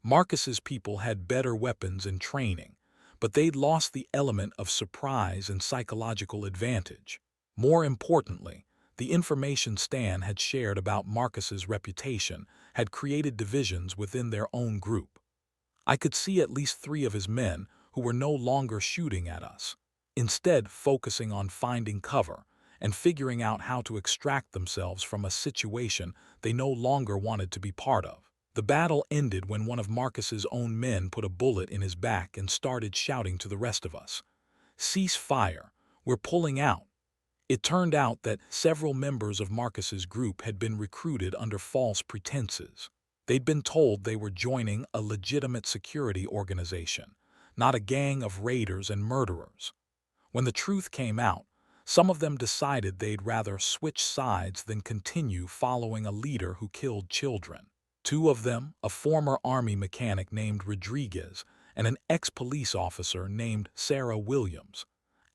Marcus's people had better weapons and training, but they'd lost the element of surprise and psychological advantage. More importantly, The information Stan had shared about Marcus's reputation had created divisions within their own group. I could see at least 3 of his men who were no longer shooting at us, instead focusing on finding cover and figuring out how to extract themselves from a situation they no longer wanted to be part of. The battle ended when one of Marcus's own men put a bullet in his back and started shouting to the rest of us, "Cease fire, we're pulling out." It turned out that several members of Marcus's group had been recruited under false pretenses. They'd been told they were joining a legitimate security organization, not a gang of raiders and murderers. When the truth came out, some of them decided they'd rather switch sides than continue following a leader who killed children. 2 of them, a former army mechanic named Rodriguez and an ex-police officer named Sarah Williams,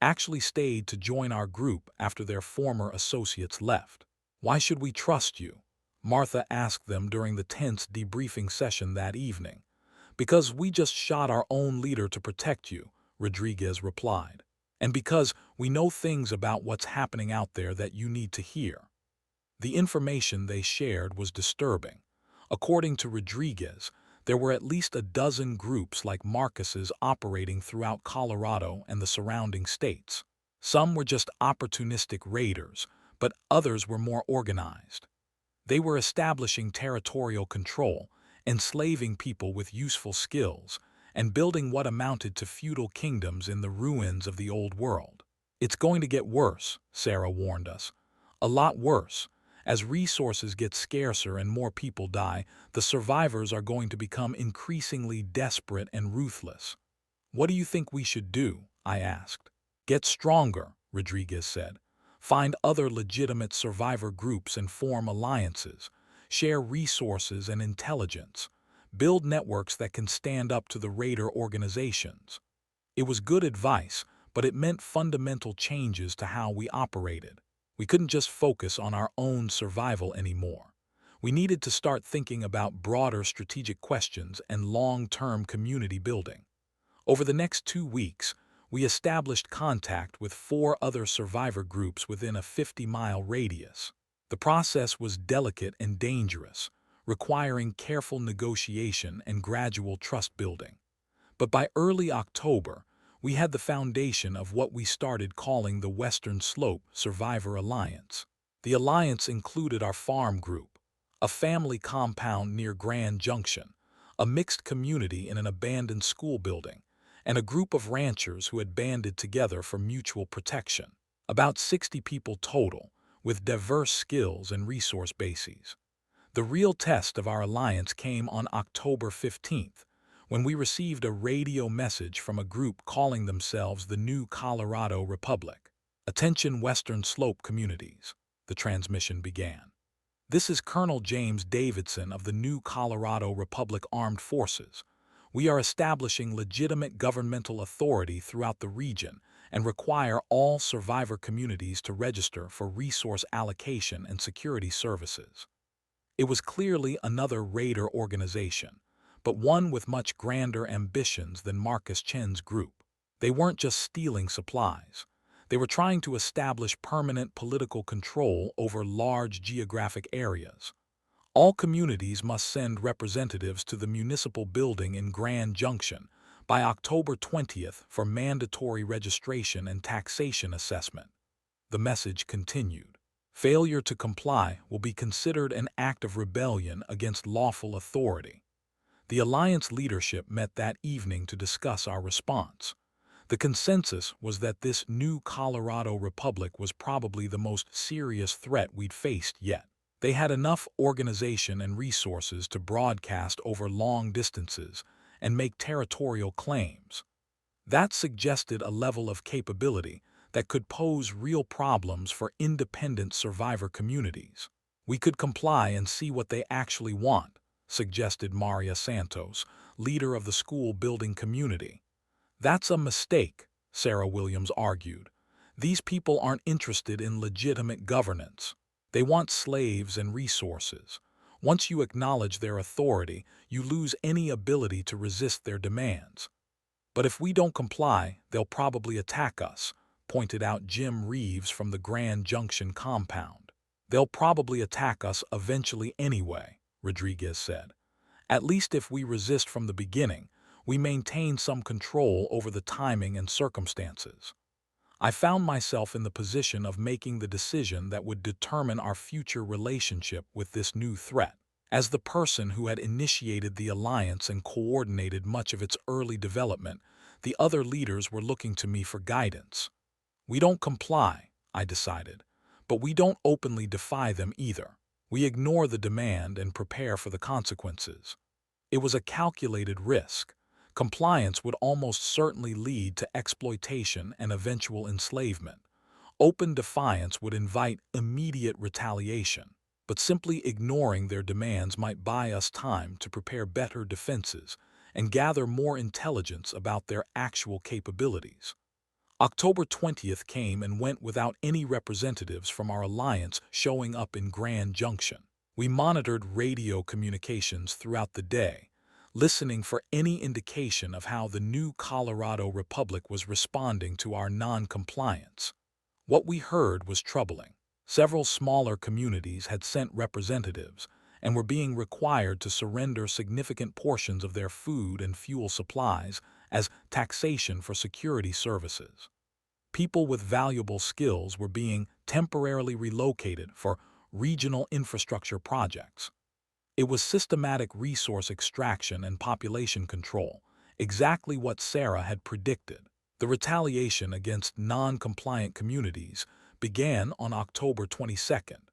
actually stayed to join our group after their former associates left. "Why should we trust you?" Martha asked them during the tense debriefing session that evening. "Because we just shot our own leader to protect you," Rodriguez replied. "And because we know things about what's happening out there that you need to hear." The information they shared was disturbing. According to Rodriguez, there were at least a dozen groups like Marcus's operating throughout Colorado and the surrounding states. Some were just opportunistic raiders, but others were more organized. They were establishing territorial control, enslaving people with useful skills, and building what amounted to feudal kingdoms in the ruins of the old world. "It's going to get worse," Sarah warned us. "A lot worse. As resources get scarcer and more people die, the survivors are going to become increasingly desperate and ruthless." "What do you think we should do?" I asked. "Get stronger," Rodriguez said. "Find other legitimate survivor groups and form alliances. Share resources and intelligence. Build networks that can stand up to the raider organizations." It was good advice, but it meant fundamental changes to how we operated. We couldn't just focus on our own survival anymore. We needed to start thinking about broader strategic questions and long-term community building. Over the next 2 weeks, we established contact with 4 other survivor groups within a 50-mile radius. The process was delicate and dangerous, requiring careful negotiation and gradual trust building. But by early October, we had the foundation of what we started calling the Western Slope Survivor Alliance. The alliance included our farm group, a family compound near Grand Junction, a mixed community in an abandoned school building, and a group of ranchers who had banded together for mutual protection. About 60 people total, with diverse skills and resource bases. The real test of our alliance came on October 15th, when we received a radio message from a group calling themselves the New Colorado Republic. "Attention Western Slope communities," the transmission began. "This is Colonel James Davidson of the New Colorado Republic Armed Forces. We are establishing legitimate governmental authority throughout the region and require all survivor communities to register for resource allocation and security services." It was clearly another raider organization, but one with much grander ambitions than Marcus Chen's group. They weren't just stealing supplies. They were trying to establish permanent political control over large geographic areas. All communities must send representatives to the municipal building in Grand Junction by October 20th for mandatory registration and taxation assessment. The message continued. Failure to comply will be considered an act of rebellion against lawful authority. The Alliance leadership met that evening to discuss our response. The consensus was that this New Colorado Republic was probably the most serious threat we'd faced yet. They had enough organization and resources to broadcast over long distances and make territorial claims. That suggested a level of capability that could pose real problems for independent survivor communities. "We could comply and see what they actually want," suggested Maria Santos, leader of the school building community. "That's a mistake," Sarah Williams argued. "These people aren't interested in legitimate governance. They want slaves and resources. Once you acknowledge their authority, you lose any ability to resist their demands." "But if we don't comply, they'll probably attack us," pointed out Jim Reeves from the Grand Junction compound. They'll probably attack us eventually anyway, Rodriguez said. At least if we resist from the beginning, we maintain some control over the timing and circumstances. I found myself in the position of making the decision that would determine our future relationship with this new threat. As the person who had initiated the alliance and coordinated much of its early development, the other leaders were looking to me for guidance. We don't comply, I decided, but we don't openly defy them either. We ignore the demand and prepare for the consequences. It was a calculated risk. Compliance would almost certainly lead to exploitation and eventual enslavement. Open defiance would invite immediate retaliation, but simply ignoring their demands might buy us time to prepare better defenses and gather more intelligence about their actual capabilities. October 20th came and went without any representatives from our alliance showing up in Grand Junction. We monitored radio communications throughout the day, listening for any indication of how the new Colorado Republic was responding to our non-compliance. What we heard was troubling. Several smaller communities had sent representatives and were being required to surrender significant portions of their food and fuel supplies as taxation for security services. People with valuable skills were being temporarily relocated for regional infrastructure projects. It was systematic resource extraction and population control, exactly what Sarah had predicted. The retaliation against non-compliant communities began on October 22nd.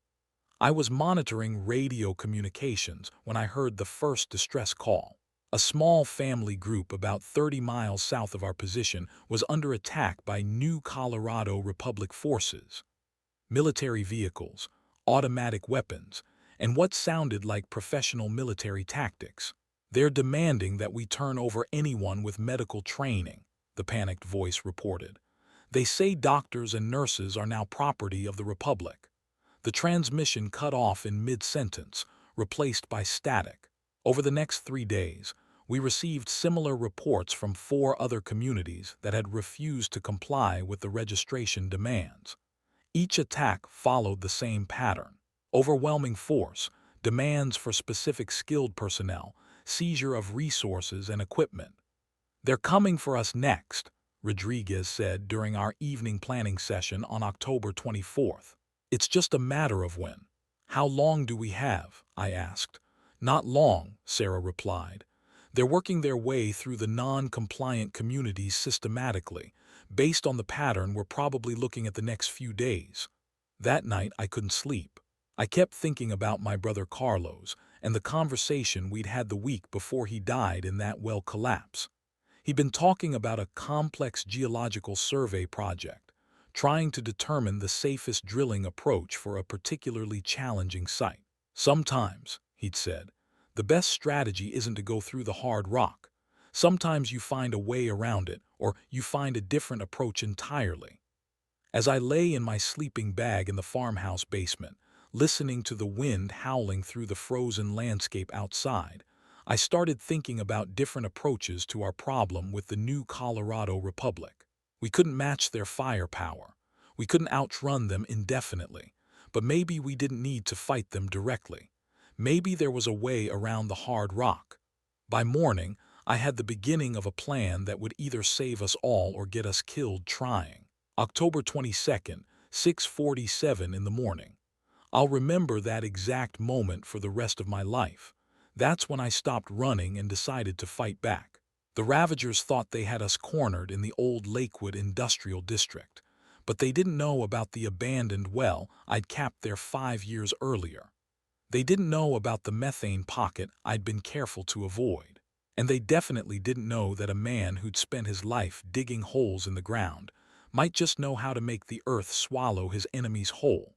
I was monitoring radio communications when I heard the first distress call. A small family group about 30 miles south of our position was under attack by new Colorado Republic forces. Military vehicles, automatic weapons, and what sounded like professional military tactics. They're demanding that we turn over anyone with medical training, the panicked voice reported. They say doctors and nurses are now property of the Republic. The transmission cut off in mid-sentence, replaced by static. Over the next 3 days, we received similar reports from 4 other communities that had refused to comply with the registration demands. Each attack followed the same pattern: overwhelming force, demands for specific skilled personnel, seizure of resources and equipment. "They're coming for us next," Rodriguez said during our evening planning session on October 24th. "It's just a matter of when." "How long do we have?" I asked. "Not long," Sarah replied. "They're working their way through the non-compliant communities systematically. Based on the pattern, we're probably looking at the next few days." That night, I couldn't sleep. I kept thinking about my brother Carlos and the conversation we'd had the week before he died in that well collapse. He'd been talking about a complex geological survey project, trying to determine the safest drilling approach for a particularly challenging site. "Sometimes," he'd said, "the best strategy isn't to go through the hard rock. Sometimes you find a way around it, or you find a different approach entirely." As I lay in my sleeping bag in the farmhouse basement, listening to the wind howling through the frozen landscape outside, I started thinking about different approaches to our problem with the new Colorado Republic. We couldn't match their firepower. We couldn't outrun them indefinitely. But maybe we didn't need to fight them directly. Maybe there was a way around the hard rock. By morning, I had the beginning of a plan that would either save us all or get us killed trying. October 22nd, 6:47 in the morning. I'll remember that exact moment for the rest of my life. That's when I stopped running and decided to fight back. The Ravagers thought they had us cornered in the old Lakewood Industrial District, but they didn't know about the abandoned well I'd capped there 5 years earlier. They didn't know about the methane pocket I'd been careful to avoid. And they definitely didn't know that a man who'd spent his life digging holes in the ground might just know how to make the earth swallow his enemies whole.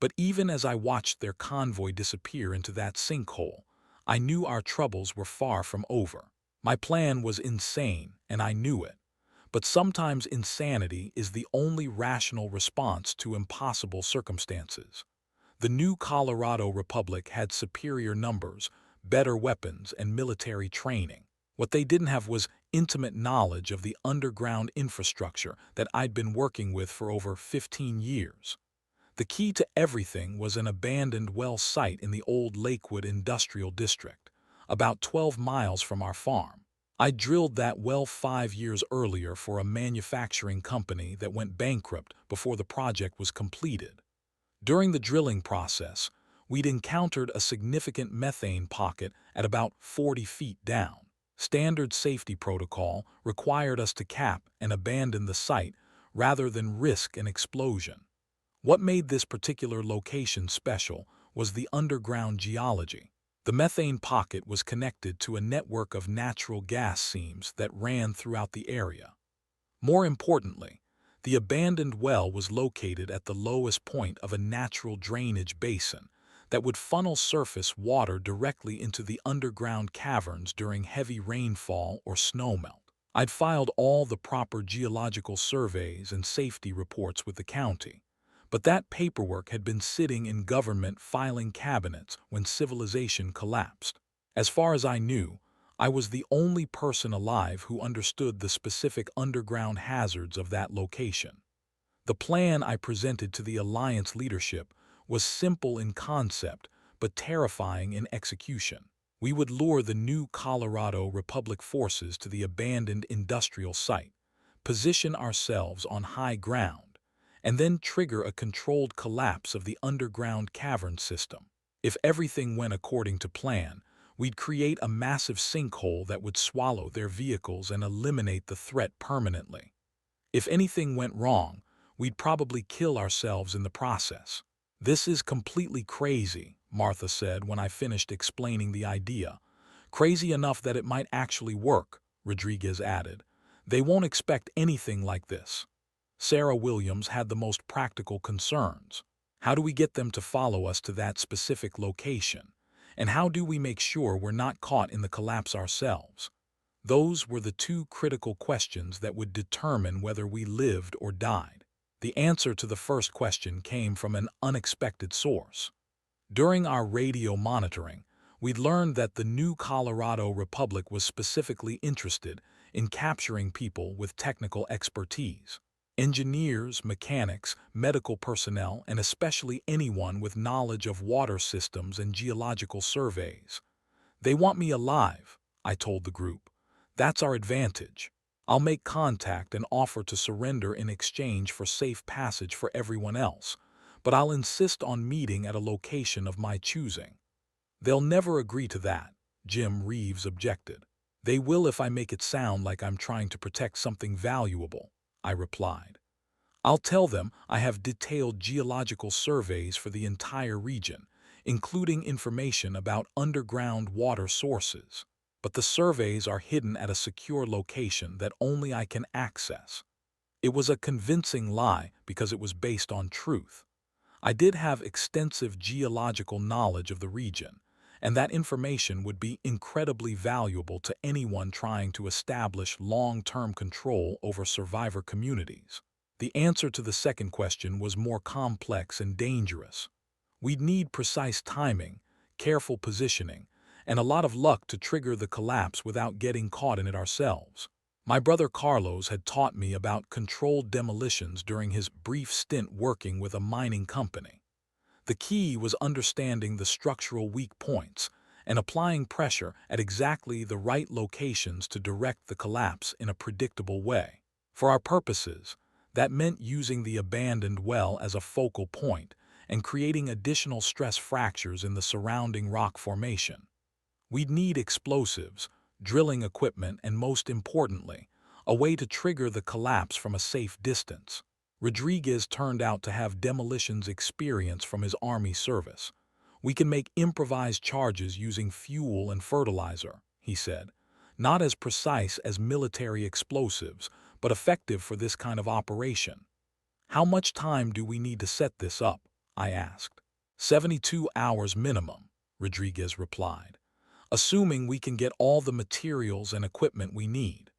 But even as I watched their convoy disappear into that sinkhole, I knew our troubles were far from over. My plan was insane, and I knew it. But sometimes insanity is the only rational response to impossible circumstances. The new Colorado Republic had superior numbers, better weapons, and military training. What they didn't have was intimate knowledge of the underground infrastructure that I'd been working with for over 15 years. The key to everything was an abandoned well site in the old Lakewood Industrial District, about 12 miles from our farm. I drilled that well 5 years earlier for a manufacturing company that went bankrupt before the project was completed. During the drilling process, we'd encountered a significant methane pocket at about 40 feet down. Standard safety protocol required us to cap and abandon the site rather than risk an explosion. What made this particular location special was the underground geology. The methane pocket was connected to a network of natural gas seams that ran throughout the area. More importantly, the abandoned well was located at the lowest point of a natural drainage basin that would funnel surface water directly into the underground caverns during heavy rainfall or snowmelt. I'd filed all the proper geological surveys and safety reports with the county, but that paperwork had been sitting in government filing cabinets when civilization collapsed. As far as I knew, I was the only person alive who understood the specific underground hazards of that location. The plan I presented to the Alliance leadership was simple in concept but terrifying in execution. We would lure the new Colorado Republic forces to the abandoned industrial site, position ourselves on high ground, and then trigger a controlled collapse of the underground cavern system. If everything went according to plan, we'd create a massive sinkhole that would swallow their vehicles and eliminate the threat permanently. If anything went wrong, we'd probably kill ourselves in the process. "This is completely crazy," Martha said when I finished explaining the idea. "Crazy enough that it might actually work," Rodriguez added. "They won't expect anything like this." Sarah Williams had the most practical concerns. How do we get them to follow us to that specific location? And how do we make sure we're not caught in the collapse ourselves? Those were the two critical questions that would determine whether we lived or died. The answer to the first question came from an unexpected source. During our radio monitoring, we'd learned that the new Colorado Republic was specifically interested in capturing people with technical expertise. Engineers, mechanics, medical personnel, and especially anyone with knowledge of water systems and geological surveys. "They want me alive," I told the group. "That's our advantage. I'll make contact and offer to surrender in exchange for safe passage for everyone else, but I'll insist on meeting at a location of my choosing." "They'll never agree to that," Jim Reeves objected. "They will if I make it sound like I'm trying to protect something valuable," I replied. "I'll tell them I have detailed geological surveys for the entire region, including information about underground water sources. But the surveys are hidden at a secure location that only I can access." It was a convincing lie because it was based on truth. I did have extensive geological knowledge of the region, and that information would be incredibly valuable to anyone trying to establish long-term control over survivor communities. The answer to the second question was more complex and dangerous. We'd need precise timing, careful positioning, and a lot of luck to trigger the collapse without getting caught in it ourselves. My brother Carlos had taught me about controlled demolitions during his brief stint working with a mining company. The key was understanding the structural weak points and applying pressure at exactly the right locations to direct the collapse in a predictable way. For our purposes, that meant using the abandoned well as a focal point and creating additional stress fractures in the surrounding rock formation. We'd need explosives, drilling equipment, and most importantly, a way to trigger the collapse from a safe distance. Rodriguez turned out to have demolitions experience from his Army service. "We can make improvised charges using fuel and fertilizer," he said. "Not as precise as military explosives, but effective for this kind of operation." "How much time do we need to set this up?" I asked. 72 hours minimum," Rodriguez replied, "assuming we can get all the materials and equipment we need."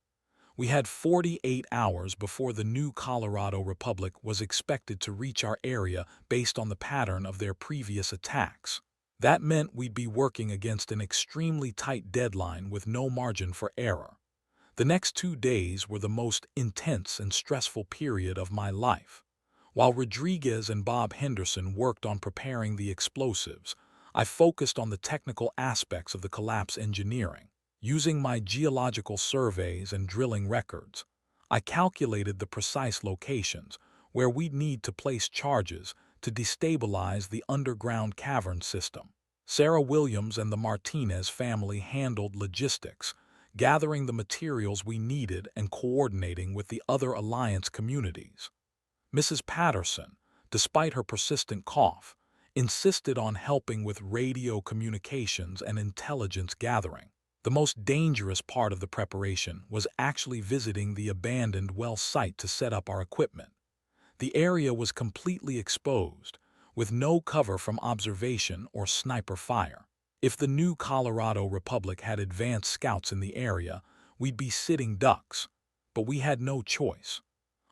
We had 48 hours before the new Colorado Republic was expected to reach our area based on the pattern of their previous attacks. That meant we'd be working against an extremely tight deadline with no margin for error. The next 2 days were the most intense and stressful period of my life. While Rodriguez and Bob Henderson worked on preparing the explosives, I focused on the technical aspects of the collapse engineering. Using my geological surveys and drilling records, I calculated the precise locations where we'd need to place charges to destabilize the underground cavern system. Sarah Williams and the Martinez family handled logistics, gathering the materials we needed and coordinating with the other Alliance communities. Mrs. Patterson, despite her persistent cough, insisted on helping with radio communications and intelligence gathering. The most dangerous part of the preparation was actually visiting the abandoned well site to set up our equipment. The area was completely exposed, with no cover from observation or sniper fire. If the new Colorado Republic had advanced scouts in the area, we'd be sitting ducks. But we had no choice.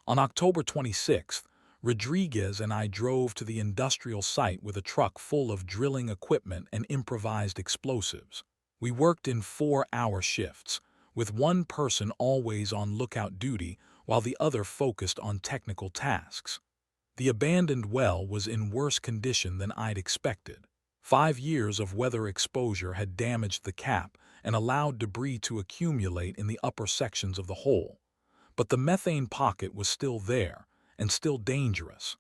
On October 26th, Rodriguez and I drove to the industrial site with a truck full of drilling equipment and improvised explosives. We worked in 4-hour shifts, with one person always on lookout duty while the other focused on technical tasks. The abandoned well was in worse condition than I'd expected. 5 years of weather exposure had damaged the cap and allowed debris to accumulate in the upper sections of the hole. But the methane pocket was still there, and still dangerous.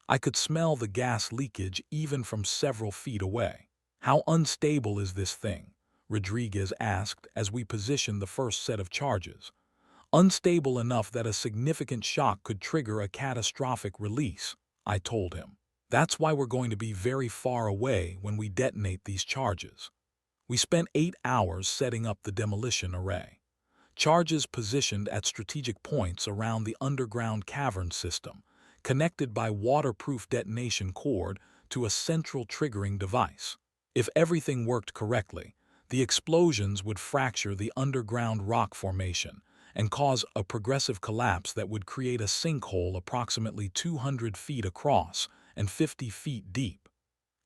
I could smell the gas leakage even from several feet away. "How unstable is this thing?" Rodriguez asked as we positioned the first set of charges. "Unstable enough that a significant shock could trigger a catastrophic release," I told him. "That's why we're going to be very far away when we detonate these charges." We spent 8 hours setting up the demolition array. Charges positioned at strategic points around the underground cavern system, connected by waterproof detonation cord to a central triggering device. If everything worked correctly, the explosions would fracture the underground rock formation and cause a progressive collapse that would create a sinkhole approximately 200 feet across and 50 feet deep.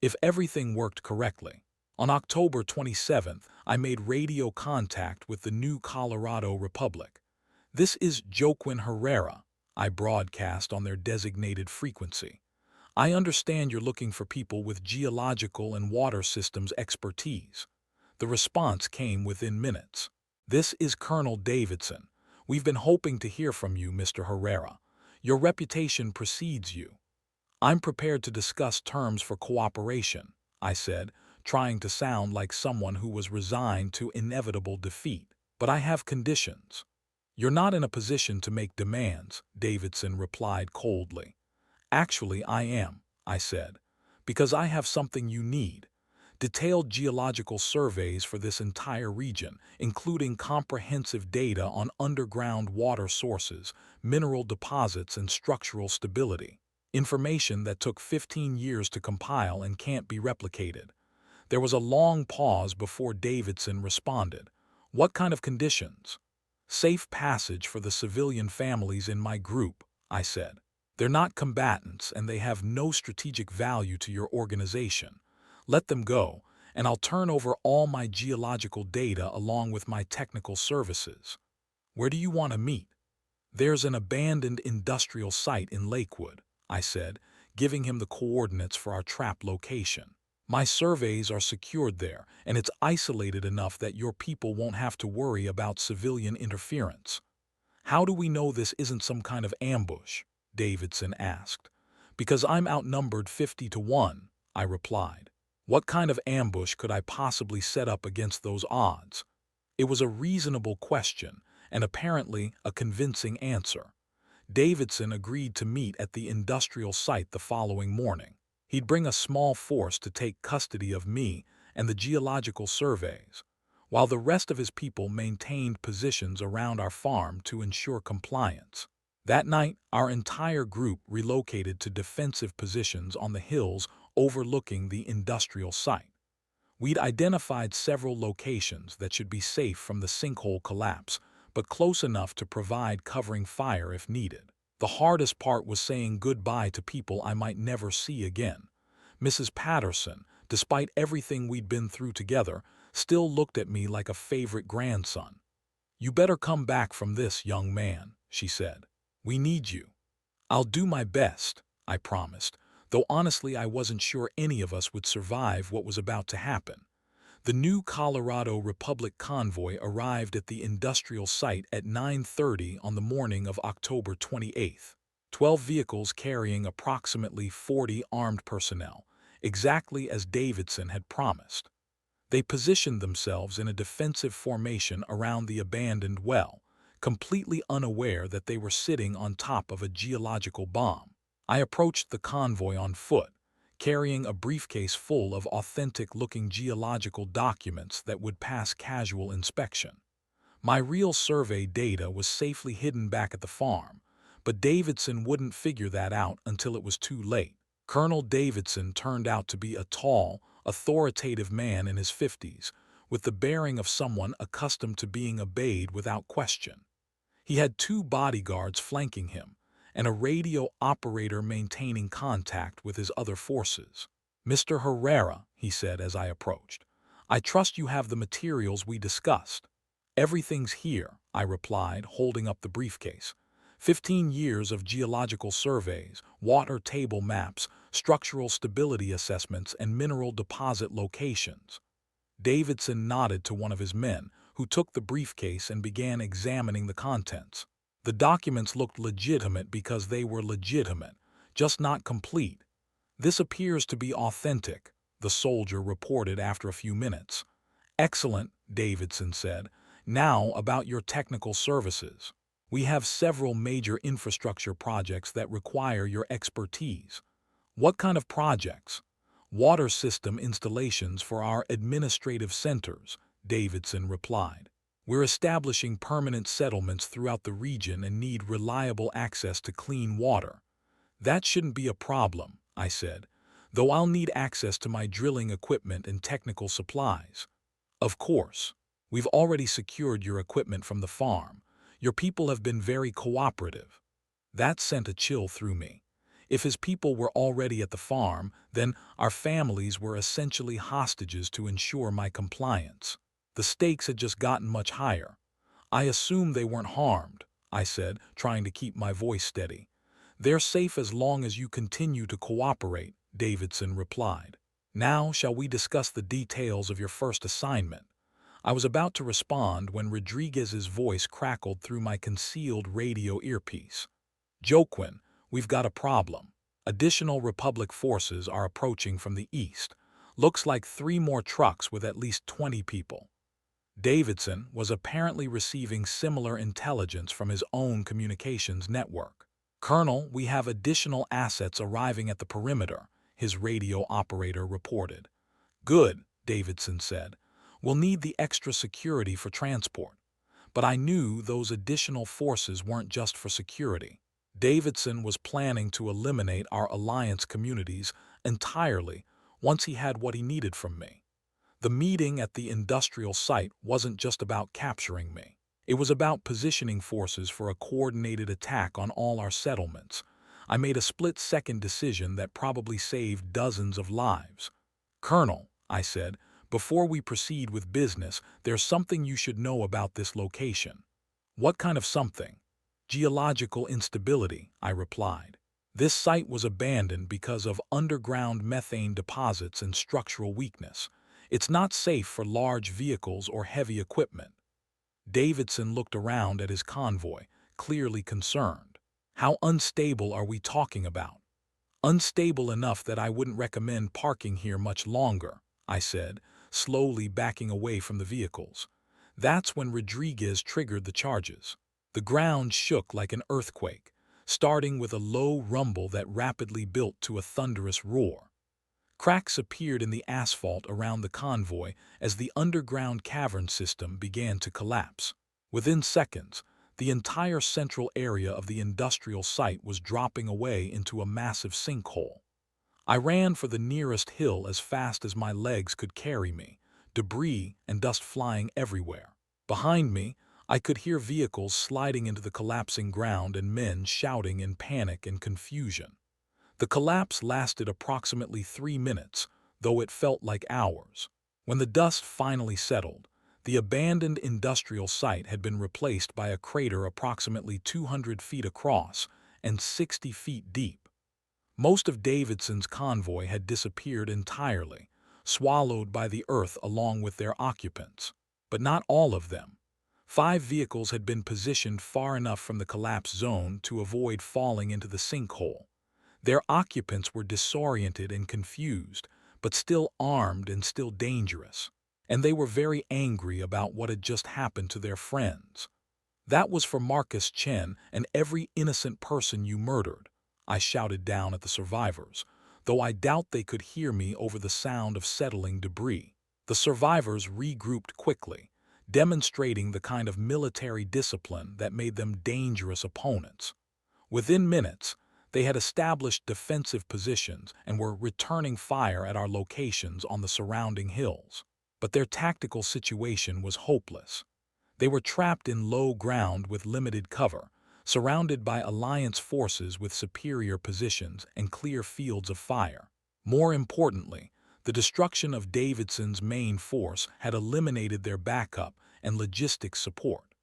If everything worked correctly. On October 27th, I made radio contact with the new Colorado Republic. "This is Joaquin Herrera," I broadcast on their designated frequency. "I understand you're looking for people with geological and water systems expertise." The response came within minutes. "This is Colonel Davidson. We've been hoping to hear from you, Mr. Herrera. Your reputation precedes you." "I'm prepared to discuss terms for cooperation," I said, trying to sound like someone who was resigned to inevitable defeat. "But I have conditions." "You're not in a position to make demands," Davidson replied coldly. "Actually, I am," I said, "because I have something you need. Detailed geological surveys for this entire region, including comprehensive data on underground water sources, mineral deposits, and structural stability. Information that took 15 years to compile and can't be replicated." There was a long pause before Davidson responded. "What kind of conditions?" "Safe passage for the civilian families in my group," I said. "They're not combatants and they have no strategic value to your organization. Let them go, and I'll turn over all my geological data along with my technical services." "Where do you want to meet?" "There's an abandoned industrial site in Lakewood," I said, giving him the coordinates for our trap location. "My surveys are secured there, and it's isolated enough that your people won't have to worry about civilian interference." "How do we know this isn't some kind of ambush?" Davidson asked. "Because I'm outnumbered 50 to 1, I replied. "What kind of ambush could I possibly set up against those odds?" It was a reasonable question, and apparently a convincing answer. Davidson agreed to meet at the industrial site the following morning. He'd bring a small force to take custody of me and the geological surveys, while the rest of his people maintained positions around our farm to ensure compliance. That night, our entire group relocated to defensive positions on the hills overlooking the industrial site. We'd identified several locations that should be safe from the sinkhole collapse, but close enough to provide covering fire if needed. The hardest part was saying goodbye to people I might never see again. Mrs. Patterson, despite everything we'd been through together, still looked at me like a favorite grandson. "You better come back from this, young man," she said. "We need you." "I'll do my best," I promised, though honestly I wasn't sure any of us would survive what was about to happen. The new Colorado Republic convoy arrived at the industrial site at 9:30 on the morning of October 28th. 12 vehicles carrying approximately 40 armed personnel, exactly as Davidson had promised. They positioned themselves in a defensive formation around the abandoned well, completely unaware that they were sitting on top of a geological bomb. I approached the convoy on foot, carrying a briefcase full of authentic-looking geological documents that would pass casual inspection. My real survey data was safely hidden back at the farm, but Davidson wouldn't figure that out until it was too late. Colonel Davidson turned out to be a tall, authoritative man in his 50s, with the bearing of someone accustomed to being obeyed without question. He had 2 bodyguards flanking him, and a radio operator maintaining contact with his other forces. "Mr. Herrera," he said as I approached, "I trust you have the materials we discussed." "Everything's here," I replied, holding up the briefcase. 15 years of geological surveys, water table maps, structural stability assessments, and mineral deposit locations. Davidson nodded to one of his men, who took the briefcase and began examining the contents. The documents looked legitimate because they were legitimate, just not complete. "This appears to be authentic," the soldier reported after a few minutes. "Excellent," Davidson said. "Now about your technical services. We have several major infrastructure projects that require your expertise." "What kind of projects?" "Water system installations for our administrative centers," Davidson replied. "We're establishing permanent settlements throughout the region and need reliable access to clean water." "That shouldn't be a problem," I said, "though I'll need access to my drilling equipment and technical supplies." "Of course. We've already secured your equipment from the farm. Your people have been very cooperative." That sent a chill through me. If his people were already at the farm, then our families were essentially hostages to ensure my compliance. The stakes had just gotten much higher. "I assume they weren't harmed," I said, trying to keep my voice steady. "They're safe as long as you continue to cooperate," Davidson replied. "Now shall we discuss the details of your first assignment?" I was about to respond when Rodriguez's voice crackled through my concealed radio earpiece. "Joaquin, we've got a problem. Additional Republic forces are approaching from the east. Looks like 3 more trucks with at least 20 people." Davidson was apparently receiving similar intelligence from his own communications network. "Colonel, we have additional assets arriving at the perimeter," his radio operator reported. "Good," Davidson said. "We'll need the extra security for transport." But I knew those additional forces weren't just for security. Davidson was planning to eliminate our alliance communities entirely once he had what he needed from me. The meeting at the industrial site wasn't just about capturing me. It was about positioning forces for a coordinated attack on all our settlements. I made a split-second decision that probably saved dozens of lives. "Colonel," I said, "before we proceed with business, there's something you should know about this location." "What kind of something?" "Geological instability," I replied. "This site was abandoned because of underground methane deposits and structural weakness. It's not safe for large vehicles or heavy equipment." Davidson looked around at his convoy, clearly concerned. "How unstable are we talking about?" "Unstable enough that I wouldn't recommend parking here much longer," I said, slowly backing away from the vehicles. That's when Rodriguez triggered the charges. The ground shook like an earthquake, starting with a low rumble that rapidly built to a thunderous roar. Cracks appeared in the asphalt around the convoy as the underground cavern system began to collapse. Within seconds, the entire central area of the industrial site was dropping away into a massive sinkhole. I ran for the nearest hill as fast as my legs could carry me, debris and dust flying everywhere. Behind me, I could hear vehicles sliding into the collapsing ground and men shouting in panic and confusion. The collapse lasted approximately 3 minutes, though it felt like hours. When the dust finally settled, the abandoned industrial site had been replaced by a crater approximately 200 feet across and 60 feet deep. Most of Davidson's convoy had disappeared entirely, swallowed by the earth along with their occupants. But not all of them. 5 vehicles had been positioned far enough from the collapse zone to avoid falling into the sinkhole. Their occupants were disoriented and confused, but still armed and still dangerous. And they were very angry about what had just happened to their friends. "That was for Marcus Chen and every innocent person you murdered," I shouted down at the survivors, though I doubt they could hear me over the sound of settling debris. The survivors regrouped quickly, demonstrating the kind of military discipline that made them dangerous opponents. Within minutes, they had established defensive positions and were returning fire at our locations on the surrounding hills. But their tactical situation was hopeless. They were trapped in low ground with limited cover, surrounded by Alliance forces with superior positions and clear fields of fire. More importantly, the destruction of Davidson's main force had eliminated their backup and logistics support.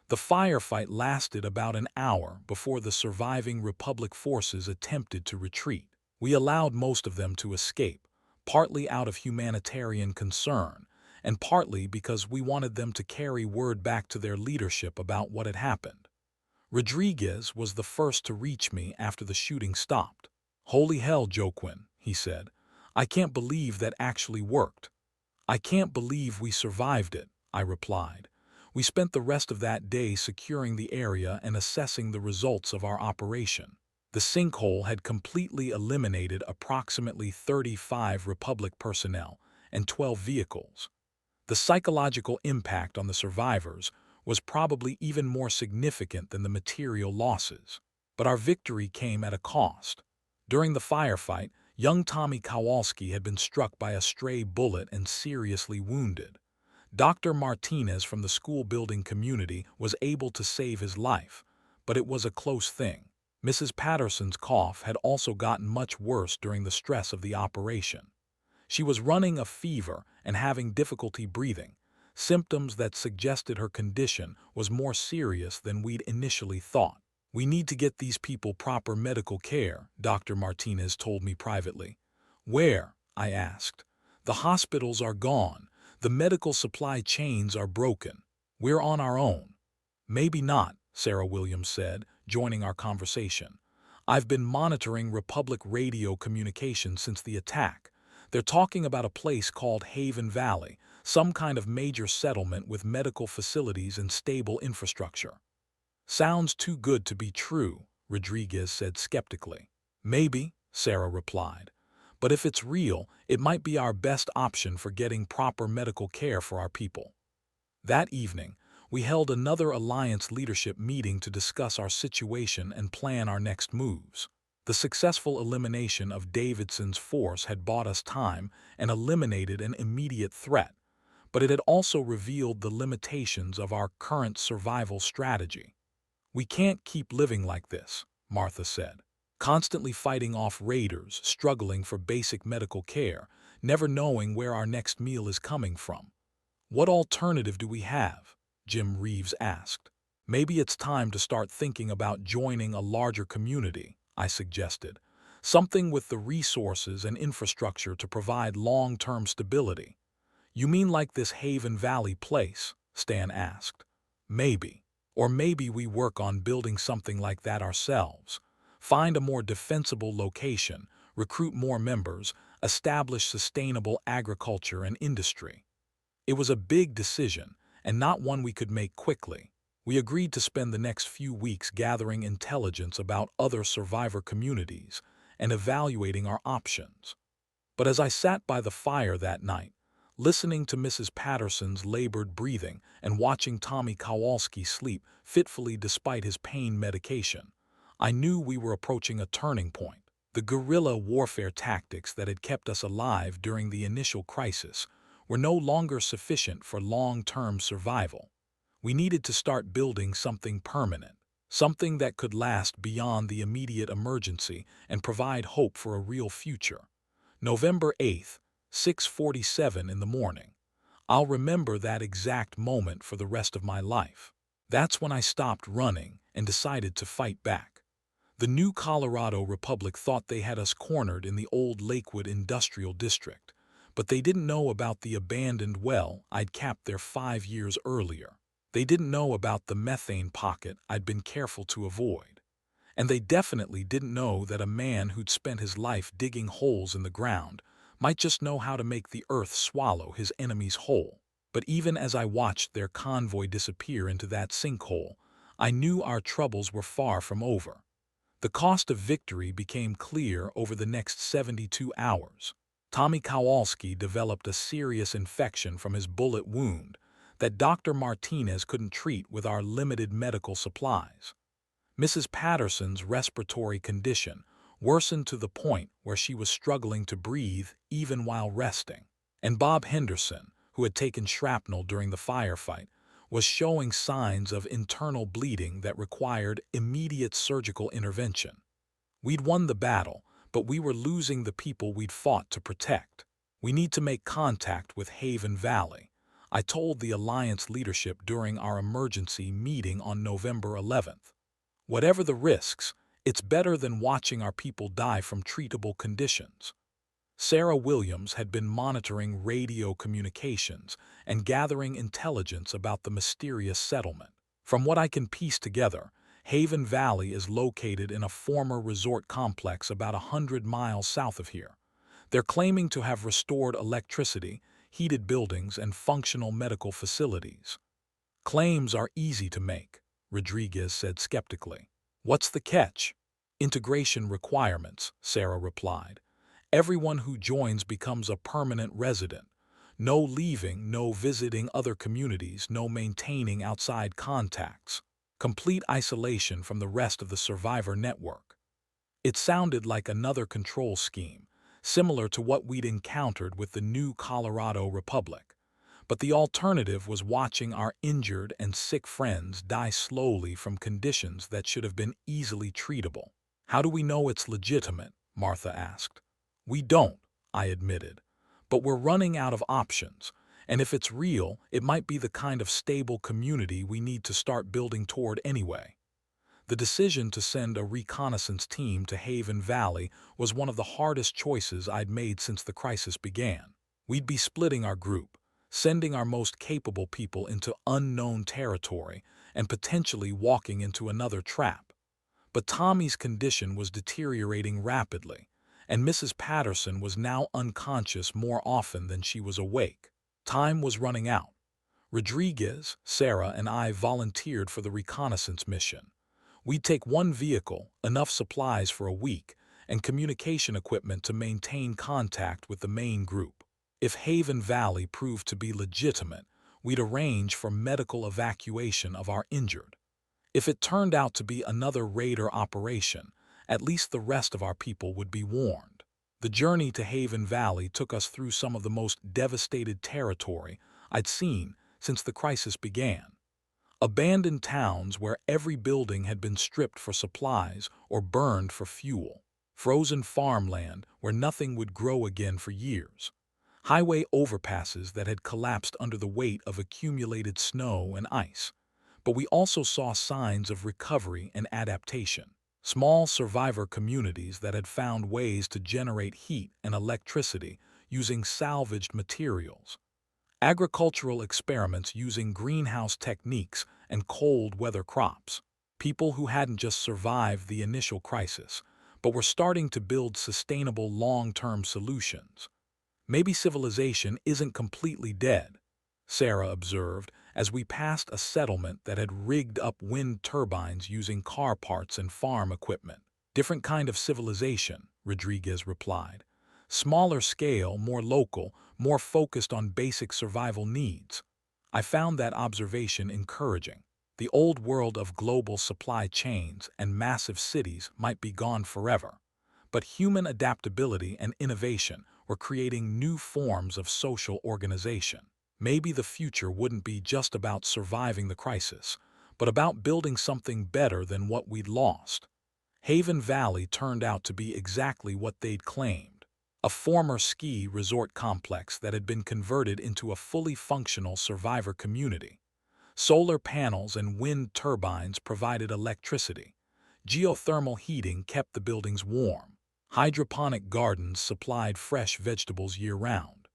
The firefight lasted about an hour before the surviving Republic forces attempted to retreat. We allowed most of them to escape, partly out of humanitarian concern, and partly because we wanted them to carry word back to their leadership about what had happened. Rodriguez was the first to reach me after the shooting stopped. "Holy hell, Joaquin," he said. "I can't believe that actually worked." "I can't believe we survived it," I replied. "We spent the rest of that day securing the area and assessing the results of our operation." The sinkhole had completely eliminated approximately 35 Republic personnel and 12 vehicles. The psychological impact on the survivors was probably even more significant than the material losses. But our victory came at a cost. During the firefight, young Tommy Kowalski had been struck by a stray bullet and seriously wounded. Dr. Martinez from the school building community was able to save his life, but it was a close thing. Mrs. Patterson's cough had also gotten much worse during the stress of the operation. She was running a fever and having difficulty breathing, symptoms that suggested her condition was more serious than we'd initially thought. "We need to get these people proper medical care," Dr. Martinez told me privately. "Where?" I asked. "The hospitals are gone. The medical supply chains are broken. We're on our own." "Maybe not," Sarah Williams said, joining our conversation. "I've been monitoring Republic radio communications since the attack. They're talking about a place called Haven Valley, some kind of major settlement with medical facilities and stable infrastructure." "Sounds too good to be true," Rodriguez said skeptically. "Maybe," Sarah replied. "But if it's real, it might be our best option for getting proper medical care for our people." That evening, we held another Alliance leadership meeting to discuss our situation and plan our next moves. The successful elimination of Davidson's force had bought us time and eliminated an immediate threat, but it had also revealed the limitations of our current survival strategy. "We can't keep living like this," Martha said. "Constantly fighting off raiders, struggling for basic medical care, never knowing where our next meal is coming from." "What alternative do we have?" Jim Reeves asked. "Maybe it's time to start thinking about joining a larger community," I suggested. "Something with the resources and infrastructure to provide long-term stability." "You mean like this Haven Valley place?" Stan asked. "Maybe. Or maybe we work on building something like that ourselves. Find a more defensible location, recruit more members, establish sustainable agriculture and industry." It was a big decision, and not one we could make quickly. We agreed to spend the next few weeks gathering intelligence about other survivor communities and evaluating our options. But as I sat by the fire that night, listening to Mrs. Patterson's labored breathing and watching Tommy Kowalski sleep fitfully despite his pain medication, I knew we were approaching a turning point. The guerrilla warfare tactics that had kept us alive during the initial crisis were no longer sufficient for long-term survival. We needed to start building something permanent, something that could last beyond the immediate emergency and provide hope for a real future. November 8th, 6:47 in the morning. I'll remember that exact moment for the rest of my life. That's when I stopped running and decided to fight back. The new Colorado Republic thought they had us cornered in the old Lakewood Industrial District, but they didn't know about the abandoned well I'd capped there 5 years earlier. They didn't know about the methane pocket I'd been careful to avoid. And they definitely didn't know that a man who'd spent his life digging holes in the ground might just know how to make the earth swallow his enemies whole. But even as I watched their convoy disappear into that sinkhole, I knew our troubles were far from over. The cost of victory became clear over the next 72 hours. Tommy Kowalski developed a serious infection from his bullet wound that Dr. Martinez couldn't treat with our limited medical supplies. Mrs. Patterson's respiratory condition worsened to the point where she was struggling to breathe even while resting. And Bob Henderson, who had taken shrapnel during the firefight, was showing signs of internal bleeding that required immediate surgical intervention. We'd won the battle, but we were losing the people we'd fought to protect. We need to make contact with Haven Valley, I told the Alliance leadership during our emergency meeting on November 11th. Whatever the risks, it's better than watching our people die from treatable conditions. Sarah Williams had been monitoring radio communications and gathering intelligence about the mysterious settlement. From what I can piece together, Haven Valley is located in a former resort complex about 100 miles south of here. They're claiming to have restored electricity, heated buildings, and functional medical facilities. Claims are easy to make, Rodriguez said skeptically. What's the catch? Integration requirements, Sarah replied. Everyone who joins becomes a permanent resident. No leaving, no visiting other communities, no maintaining outside contacts. Complete isolation from the rest of the survivor network. It sounded like another control scheme, similar to what we'd encountered with the new Colorado Republic. But the alternative was watching our injured and sick friends die slowly from conditions that should have been easily treatable. How do we know it's legitimate? Martha asked. We don't, I admitted. But we're running out of options, and if it's real, it might be the kind of stable community we need to start building toward anyway. The decision to send a reconnaissance team to Haven Valley was one of the hardest choices I'd made since the crisis began. We'd be splitting our group, sending our most capable people into unknown territory, and potentially walking into another trap. But Tommy's condition was deteriorating rapidly, and Mrs. Patterson was now unconscious more often than she was awake. Time was running out. Rodriguez, Sarah, and I volunteered for the reconnaissance mission. We'd take one vehicle, enough supplies for a week, and communication equipment to maintain contact with the main group. If Haven Valley proved to be legitimate, we'd arrange for medical evacuation of our injured. If it turned out to be another raider operation, at least the rest of our people would be warned. The journey to Haven Valley took us through some of the most devastated territory I'd seen since the crisis began. Abandoned towns where every building had been stripped for supplies or burned for fuel. Frozen farmland where nothing would grow again for years. Highway overpasses that had collapsed under the weight of accumulated snow and ice. But we also saw signs of recovery and adaptation. Small survivor communities that had found ways to generate heat and electricity using salvaged materials. Agricultural experiments using greenhouse techniques and cold weather crops. People who hadn't just survived the initial crisis, but were starting to build sustainable long-term solutions. Maybe civilization isn't completely dead, Sarah observed as we passed a settlement that had rigged up wind turbines using car parts and farm equipment. Different kind of civilization, Rodriguez replied. Smaller scale, more local, more focused on basic survival needs. I found that observation encouraging. The old world of global supply chains and massive cities might be gone forever, but human adaptability and innovation were creating new forms of social organization. Maybe the future wouldn't be just about surviving the crisis, but about building something better than what we'd lost. Haven Valley turned out to be exactly what they'd claimed. A former ski resort complex that had been converted into a fully functional survivor community. Solar panels and wind turbines provided electricity. Geothermal heating kept the buildings warm. Hydroponic gardens supplied fresh vegetables year-round.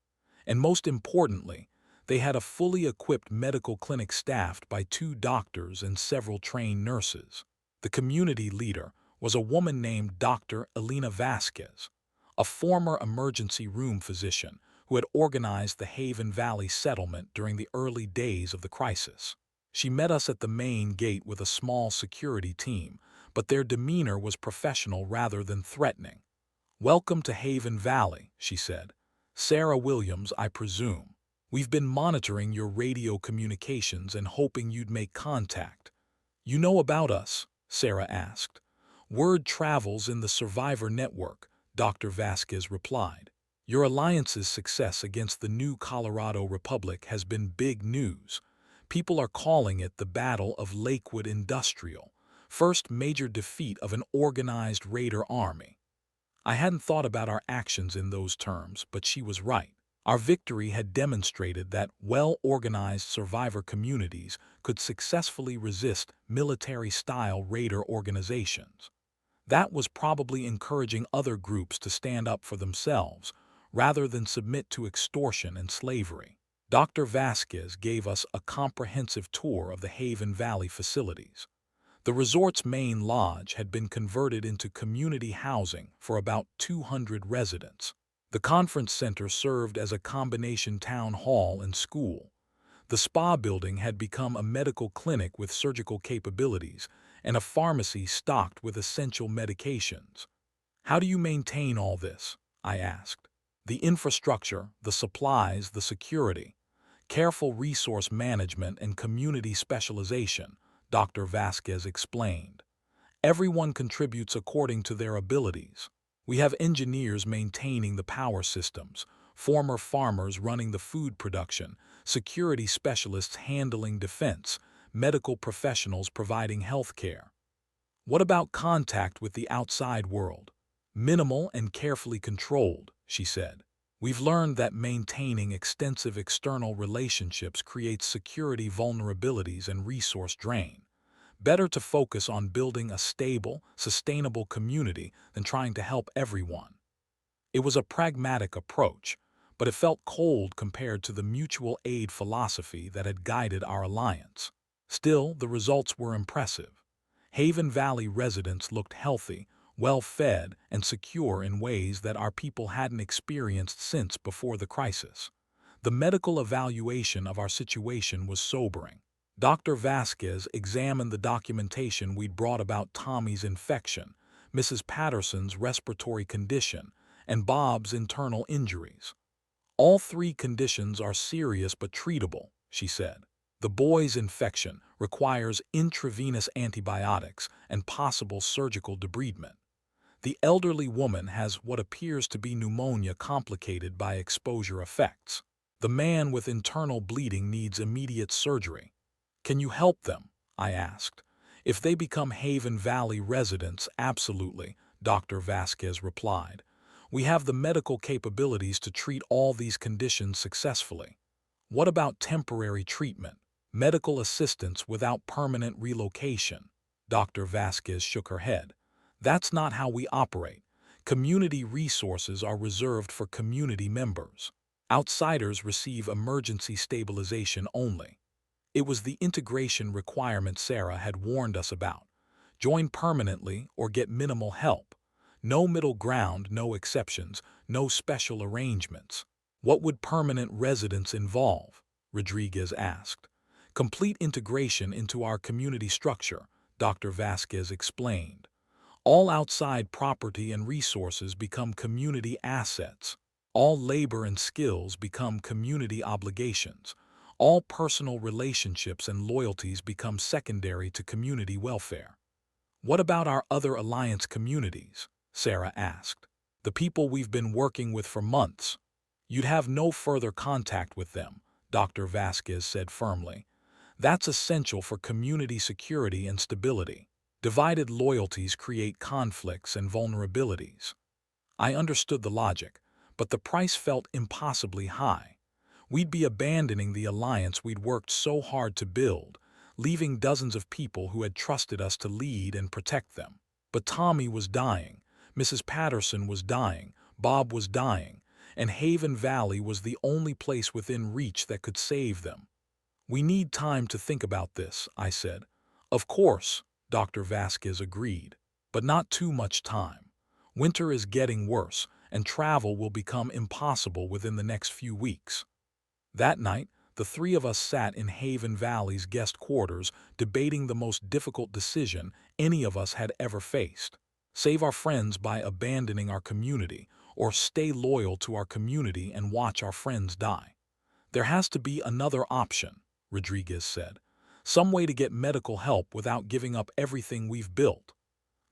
And most importantly, they had a fully equipped medical clinic staffed by 2 doctors and several trained nurses. The community leader was a woman named Dr. Elena Vasquez, a former emergency room physician who had organized the Haven Valley settlement during the early days of the crisis. She met us at the main gate with a small security team, but their demeanor was professional rather than threatening. "Welcome to Haven Valley," she said. "Sarah Williams, I presume. We've been monitoring your radio communications and hoping you'd make contact." "You know about us?" Sarah asked. "Word travels in the Survivor Network," Dr. Vasquez replied. "Your alliance's success against the new Colorado Republic has been big news. People are calling it the Battle of Lakewood Industrial, first major defeat of an organized raider army." I hadn't thought about our actions in those terms, but she was right. Our victory had demonstrated that well-organized survivor communities could successfully resist military-style raider organizations. That was probably encouraging other groups to stand up for themselves, rather than submit to extortion and slavery. Dr. Vasquez gave us a comprehensive tour of the Haven Valley facilities. The resort's main lodge had been converted into community housing for about 200 residents. The conference center served as a combination town hall and school. The spa building had become a medical clinic with surgical capabilities and a pharmacy stocked with essential medications. "How do you maintain all this?" I asked. "The infrastructure, the supplies, the security, careful resource management and community specialization," Dr. Vasquez explained. "Everyone contributes according to their abilities. We have engineers maintaining the power systems, former farmers running the food production, security specialists handling defense, medical professionals providing health care." "What about contact with the outside world?" "Minimal and carefully controlled," she said. "We've learned that maintaining extensive external relationships creates security vulnerabilities and resource drain. Better to focus on building a stable, sustainable community than trying to help everyone." It was a pragmatic approach, but it felt cold compared to the mutual aid philosophy that had guided our alliance. Still, the results were impressive. Haven Valley residents looked healthy, well-fed, and secure in ways that our people hadn't experienced since before the crisis. The medical evaluation of our situation was sobering. Dr. Vasquez examined the documentation we'd brought about Tommy's infection, Mrs. Patterson's respiratory condition, and Bob's internal injuries. "All 3 conditions are serious but treatable," she said. "The boy's infection requires intravenous antibiotics and possible surgical debridement. The elderly woman has what appears to be pneumonia complicated by exposure effects. The man with internal bleeding needs immediate surgery." "Can you help them?" I asked. "If they become Haven Valley residents, absolutely," Dr. Vasquez replied. "We have the medical capabilities to treat all these conditions successfully." "What about temporary treatment? Medical assistance without permanent relocation?" Dr. Vasquez shook her head. "That's not how we operate. Community resources are reserved for community members. Outsiders receive emergency stabilization only." It was the integration requirement Sarah had warned us about. Join permanently or get minimal help. No middle ground, no exceptions, no special arrangements. "What would permanent residence involve?" Rodriguez asked. "Complete integration into our community structure," Dr. Vasquez explained. "All outside property and resources become community assets. All labor and skills become community obligations. All personal relationships and loyalties become secondary to community welfare." "What about our other alliance communities?" Sarah asked. "The people we've been working with for months." "You'd have no further contact with them," Dr. Vasquez said firmly. "That's essential for community security and stability. Divided loyalties create conflicts and vulnerabilities." I understood the logic, but the price felt impossibly high. We'd be abandoning the alliance we'd worked so hard to build, leaving dozens of people who had trusted us to lead and protect them. But Tommy was dying, Mrs. Patterson was dying, Bob was dying, and Haven Valley was the only place within reach that could save them. "We need time to think about this," I said. "Of course," Dr. Vasquez agreed, "but not too much time. Winter is getting worse, and travel will become impossible within the next few weeks." That night, the three of us sat in Haven Valley's guest quarters debating the most difficult decision any of us had ever faced. Save our friends by abandoning our community, or stay loyal to our community and watch our friends die. "There has to be another option," Rodriguez said. "Some way to get medical help without giving up everything we've built."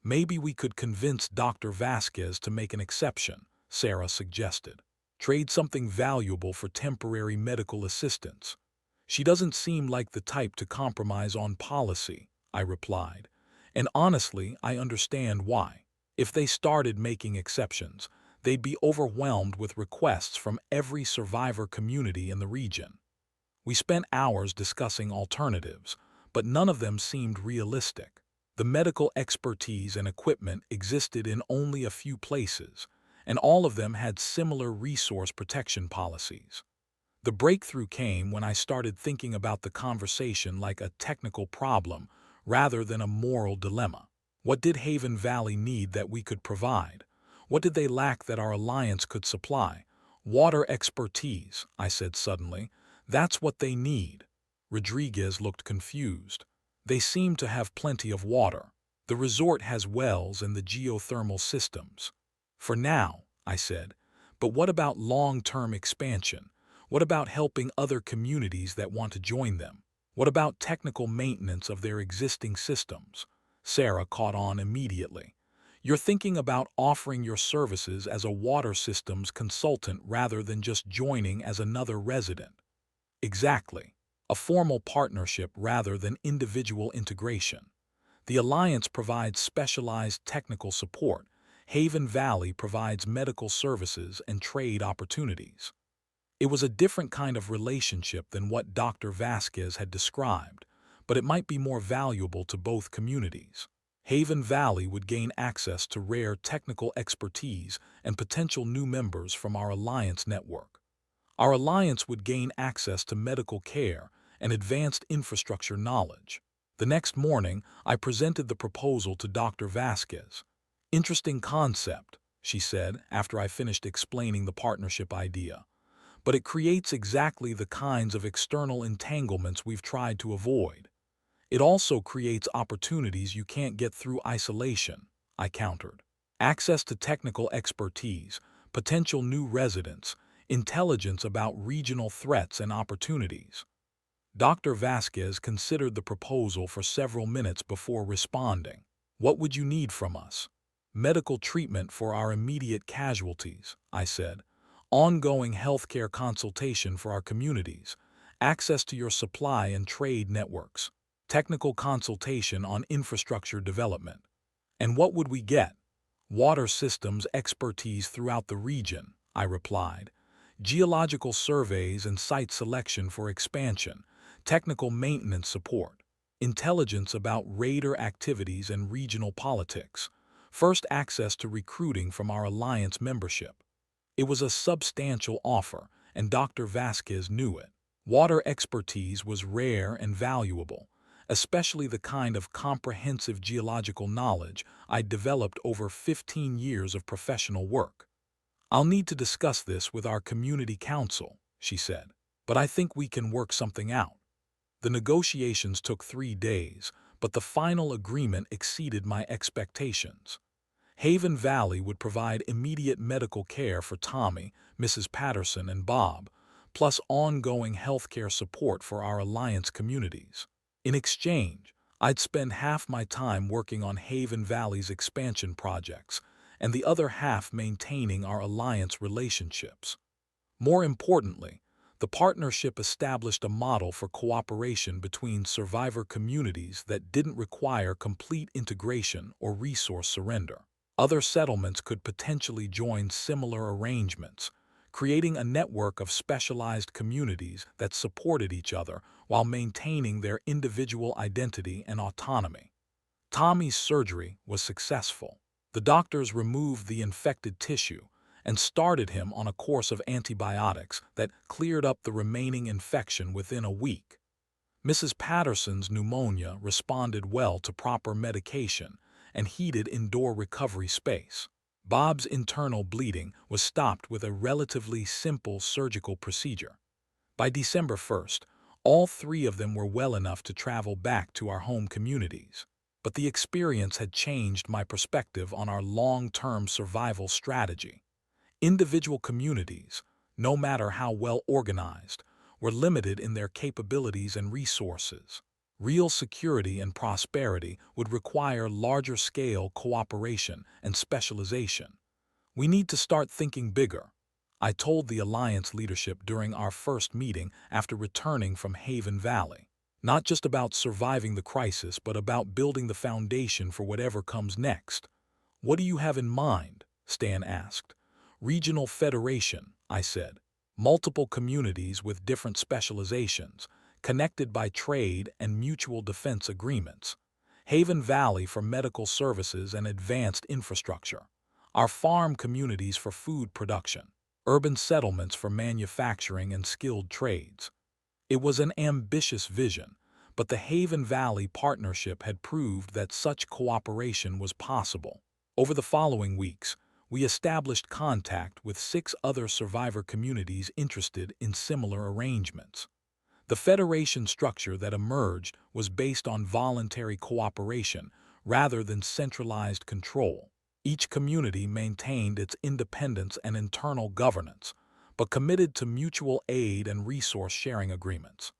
"Maybe we could convince Dr. Vasquez to make an exception," Sarah suggested. "Trade something valuable for temporary medical assistance." "She doesn't seem like the type to compromise on policy," I replied. "And honestly, I understand why. If they started making exceptions, they'd be overwhelmed with requests from every survivor community in the region." We spent hours discussing alternatives, but none of them seemed realistic. The medical expertise and equipment existed in only a few places, and all of them had similar resource protection policies. The breakthrough came when I started thinking about the conversation like a technical problem rather than a moral dilemma. What did Haven Valley need that we could provide? What did they lack that our alliance could supply? "Water expertise," I said suddenly. "That's what they need." Rodriguez looked confused. "They seem to have plenty of water. The resort has wells and the geothermal systems." "For now," I said. "But what about long-term expansion? What about helping other communities that want to join them? What about technical maintenance of their existing systems?" Sarah caught on immediately. "You're thinking about offering your services as a water systems consultant rather than just joining as another resident." "Exactly. A formal partnership rather than individual integration. The Alliance provides specialized technical support. Haven Valley provides medical services and trade opportunities." It was a different kind of relationship than what Dr. Vasquez had described, but it might be more valuable to both communities. Haven Valley would gain access to rare technical expertise and potential new members from our Alliance network. Our Alliance would gain access to medical care and advanced infrastructure knowledge. The next morning, I presented the proposal to Dr. Vasquez. "Interesting concept," she said after I finished explaining the partnership idea. "But it creates exactly the kinds of external entanglements we've tried to avoid." "It also creates opportunities you can't get through isolation," I countered. "Access to technical expertise, potential new residents, intelligence about regional threats and opportunities." Dr. Vasquez considered the proposal for several minutes before responding. "What would you need from us?" "Medical treatment for our immediate casualties," I said. "Ongoing healthcare consultation for our communities. Access to your supply and trade networks. Technical consultation on infrastructure development." "And what would we get?" "Water systems expertise throughout the region," I replied. "Geological surveys and site selection for expansion. Technical maintenance support. Intelligence about raider activities and regional politics. First access to recruiting from our Alliance membership." It was a substantial offer, and Dr. Vasquez knew it. Water expertise was rare and valuable, especially the kind of comprehensive geological knowledge I'd developed over 15 years of professional work. "I'll need to discuss this with our community council," she said, "but I think we can work something out." The negotiations took 3 days, but the final agreement exceeded my expectations. Haven Valley would provide immediate medical care for Tommy, Mrs. Patterson, and Bob, plus ongoing healthcare support for our Alliance communities. In exchange, I'd spend half my time working on Haven Valley's expansion projects, and the other half maintaining our Alliance relationships. More importantly, the partnership established a model for cooperation between survivor communities that didn't require complete integration or resource surrender. Other settlements could potentially join similar arrangements, creating a network of specialized communities that supported each other while maintaining their individual identity and autonomy. Tommy's surgery was successful. The doctors removed the infected tissue and started him on a course of antibiotics that cleared up the remaining infection within a week. Mrs. Patterson's pneumonia responded well to proper medication and heated indoor recovery space. Bob's internal bleeding was stopped with a relatively simple surgical procedure. By December 1st, all three of them were well enough to travel back to our home communities. But the experience had changed my perspective on our long-term survival strategy. Individual communities, no matter how well organized, were limited in their capabilities and resources. Real security and prosperity would require larger-scale cooperation and specialization. We need to start thinking bigger, I told the Alliance leadership during our first meeting after returning from Haven Valley. Not just about surviving the crisis, but about building the foundation for whatever comes next. What do you have in mind? Stan asked. Regional federation, I said. Multiple communities with different specializations, connected by trade and mutual defense agreements. Haven Valley for medical services and advanced infrastructure. Our farm communities for food production. Urban settlements for manufacturing and skilled trades. It was an ambitious vision, but the Haven Valley Partnership had proved that such cooperation was possible. Over the following weeks, we established contact with 6 other survivor communities interested in similar arrangements. The federation structure that emerged was based on voluntary cooperation rather than centralized control. Each community maintained its independence and internal governance, but committed to mutual aid and resource sharing agreements.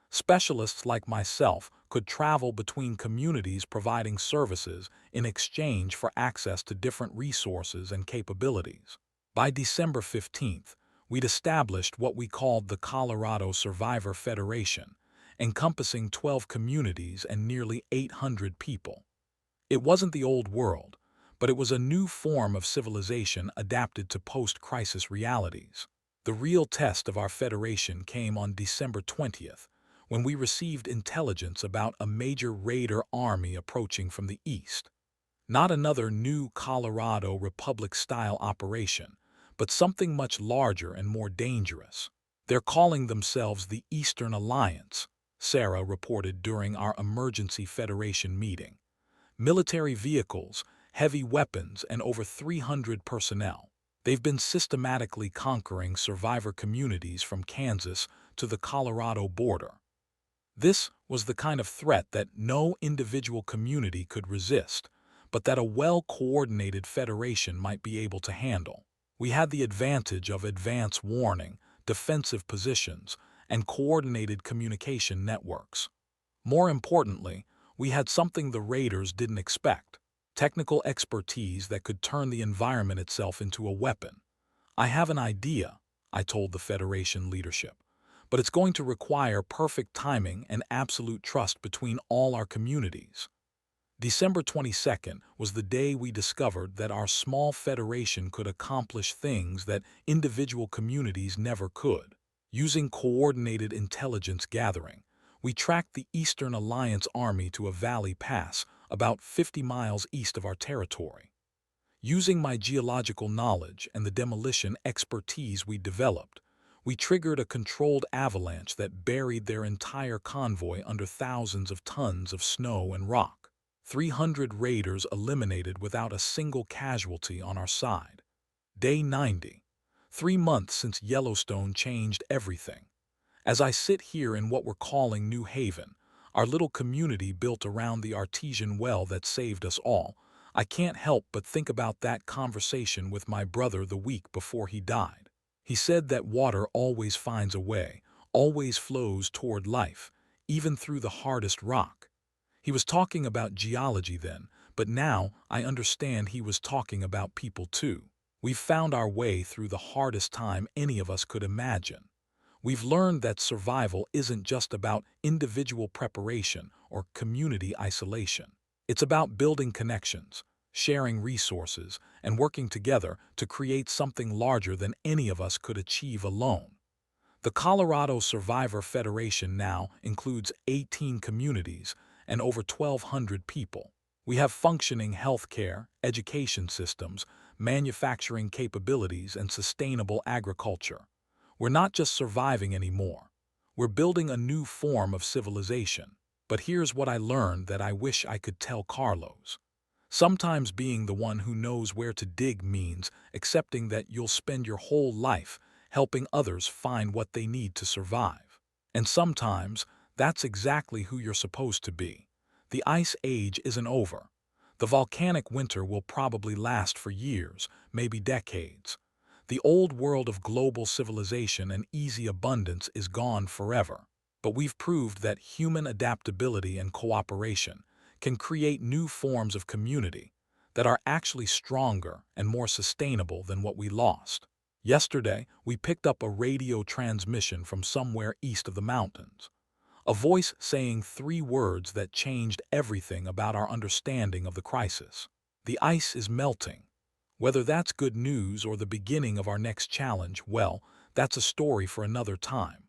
Specialists like myself could travel between communities providing services in exchange for access to different resources and capabilities. By December 15th, we'd established what we called the Colorado Survivor Federation, encompassing 12 communities and nearly 800 people. It wasn't the old world, but it was a new form of civilization adapted to post-crisis realities. The real test of our federation came on December 20th, when we received intelligence about a major raider army approaching from the east. Not another new Colorado Republic-style operation, but something much larger and more dangerous. They're calling themselves the Eastern Alliance, Sarah reported during our emergency Federation meeting. Military vehicles, heavy weapons, and over 300 personnel. They've been systematically conquering survivor communities from Kansas to the Colorado border. This was the kind of threat that no individual community could resist, but that a well-coordinated federation might be able to handle. We had the advantage of advance warning, defensive positions, and coordinated communication networks. More importantly, we had something the raiders didn't expect: technical expertise that could turn the environment itself into a weapon. I have an idea, I told the Federation leadership, but it's going to require perfect timing and absolute trust between all our communities. December 22nd was the day we discovered that our small federation could accomplish things that individual communities never could. Using coordinated intelligence gathering, we tracked the Eastern Alliance Army to a valley pass about 50 miles east of our territory. Using my geological knowledge and the demolition expertise we developed, we triggered a controlled avalanche that buried their entire convoy under thousands of tons of snow and rock. 300 raiders eliminated without a single casualty on our side. Day 90. 3 months since Yellowstone changed everything. As I sit here in what we're calling New Haven, our little community built around the artesian well that saved us all, I can't help but think about that conversation with my brother the week before he died. He said that water always finds a way, always flows toward life, even through the hardest rock. He was talking about geology then, but now I understand he was talking about people too. We've found our way through the hardest time any of us could imagine. We've learned that survival isn't just about individual preparation or community isolation. It's about building connections, sharing resources, and working together to create something larger than any of us could achieve alone. The Colorado Survivor Federation now includes 18 communities and over 1,200 people. We have functioning healthcare, education systems, manufacturing capabilities, and sustainable agriculture. We're not just surviving anymore. We're building a new form of civilization. But here's what I learned that I wish I could tell Carlos. Sometimes being the one who knows where to dig means accepting that you'll spend your whole life helping others find what they need to survive. And sometimes that's exactly who you're supposed to be. The ice age isn't over. The volcanic winter will probably last for years, maybe decades. The old world of global civilization and easy abundance is gone forever. But we've proved that human adaptability and cooperation can create new forms of community that are actually stronger and more sustainable than what we lost. Yesterday, we picked up a radio transmission from somewhere east of the mountains. A voice saying 3 words that changed everything about our understanding of the crisis. The ice is melting. Whether that's good news or the beginning of our next challenge, well, that's a story for another time.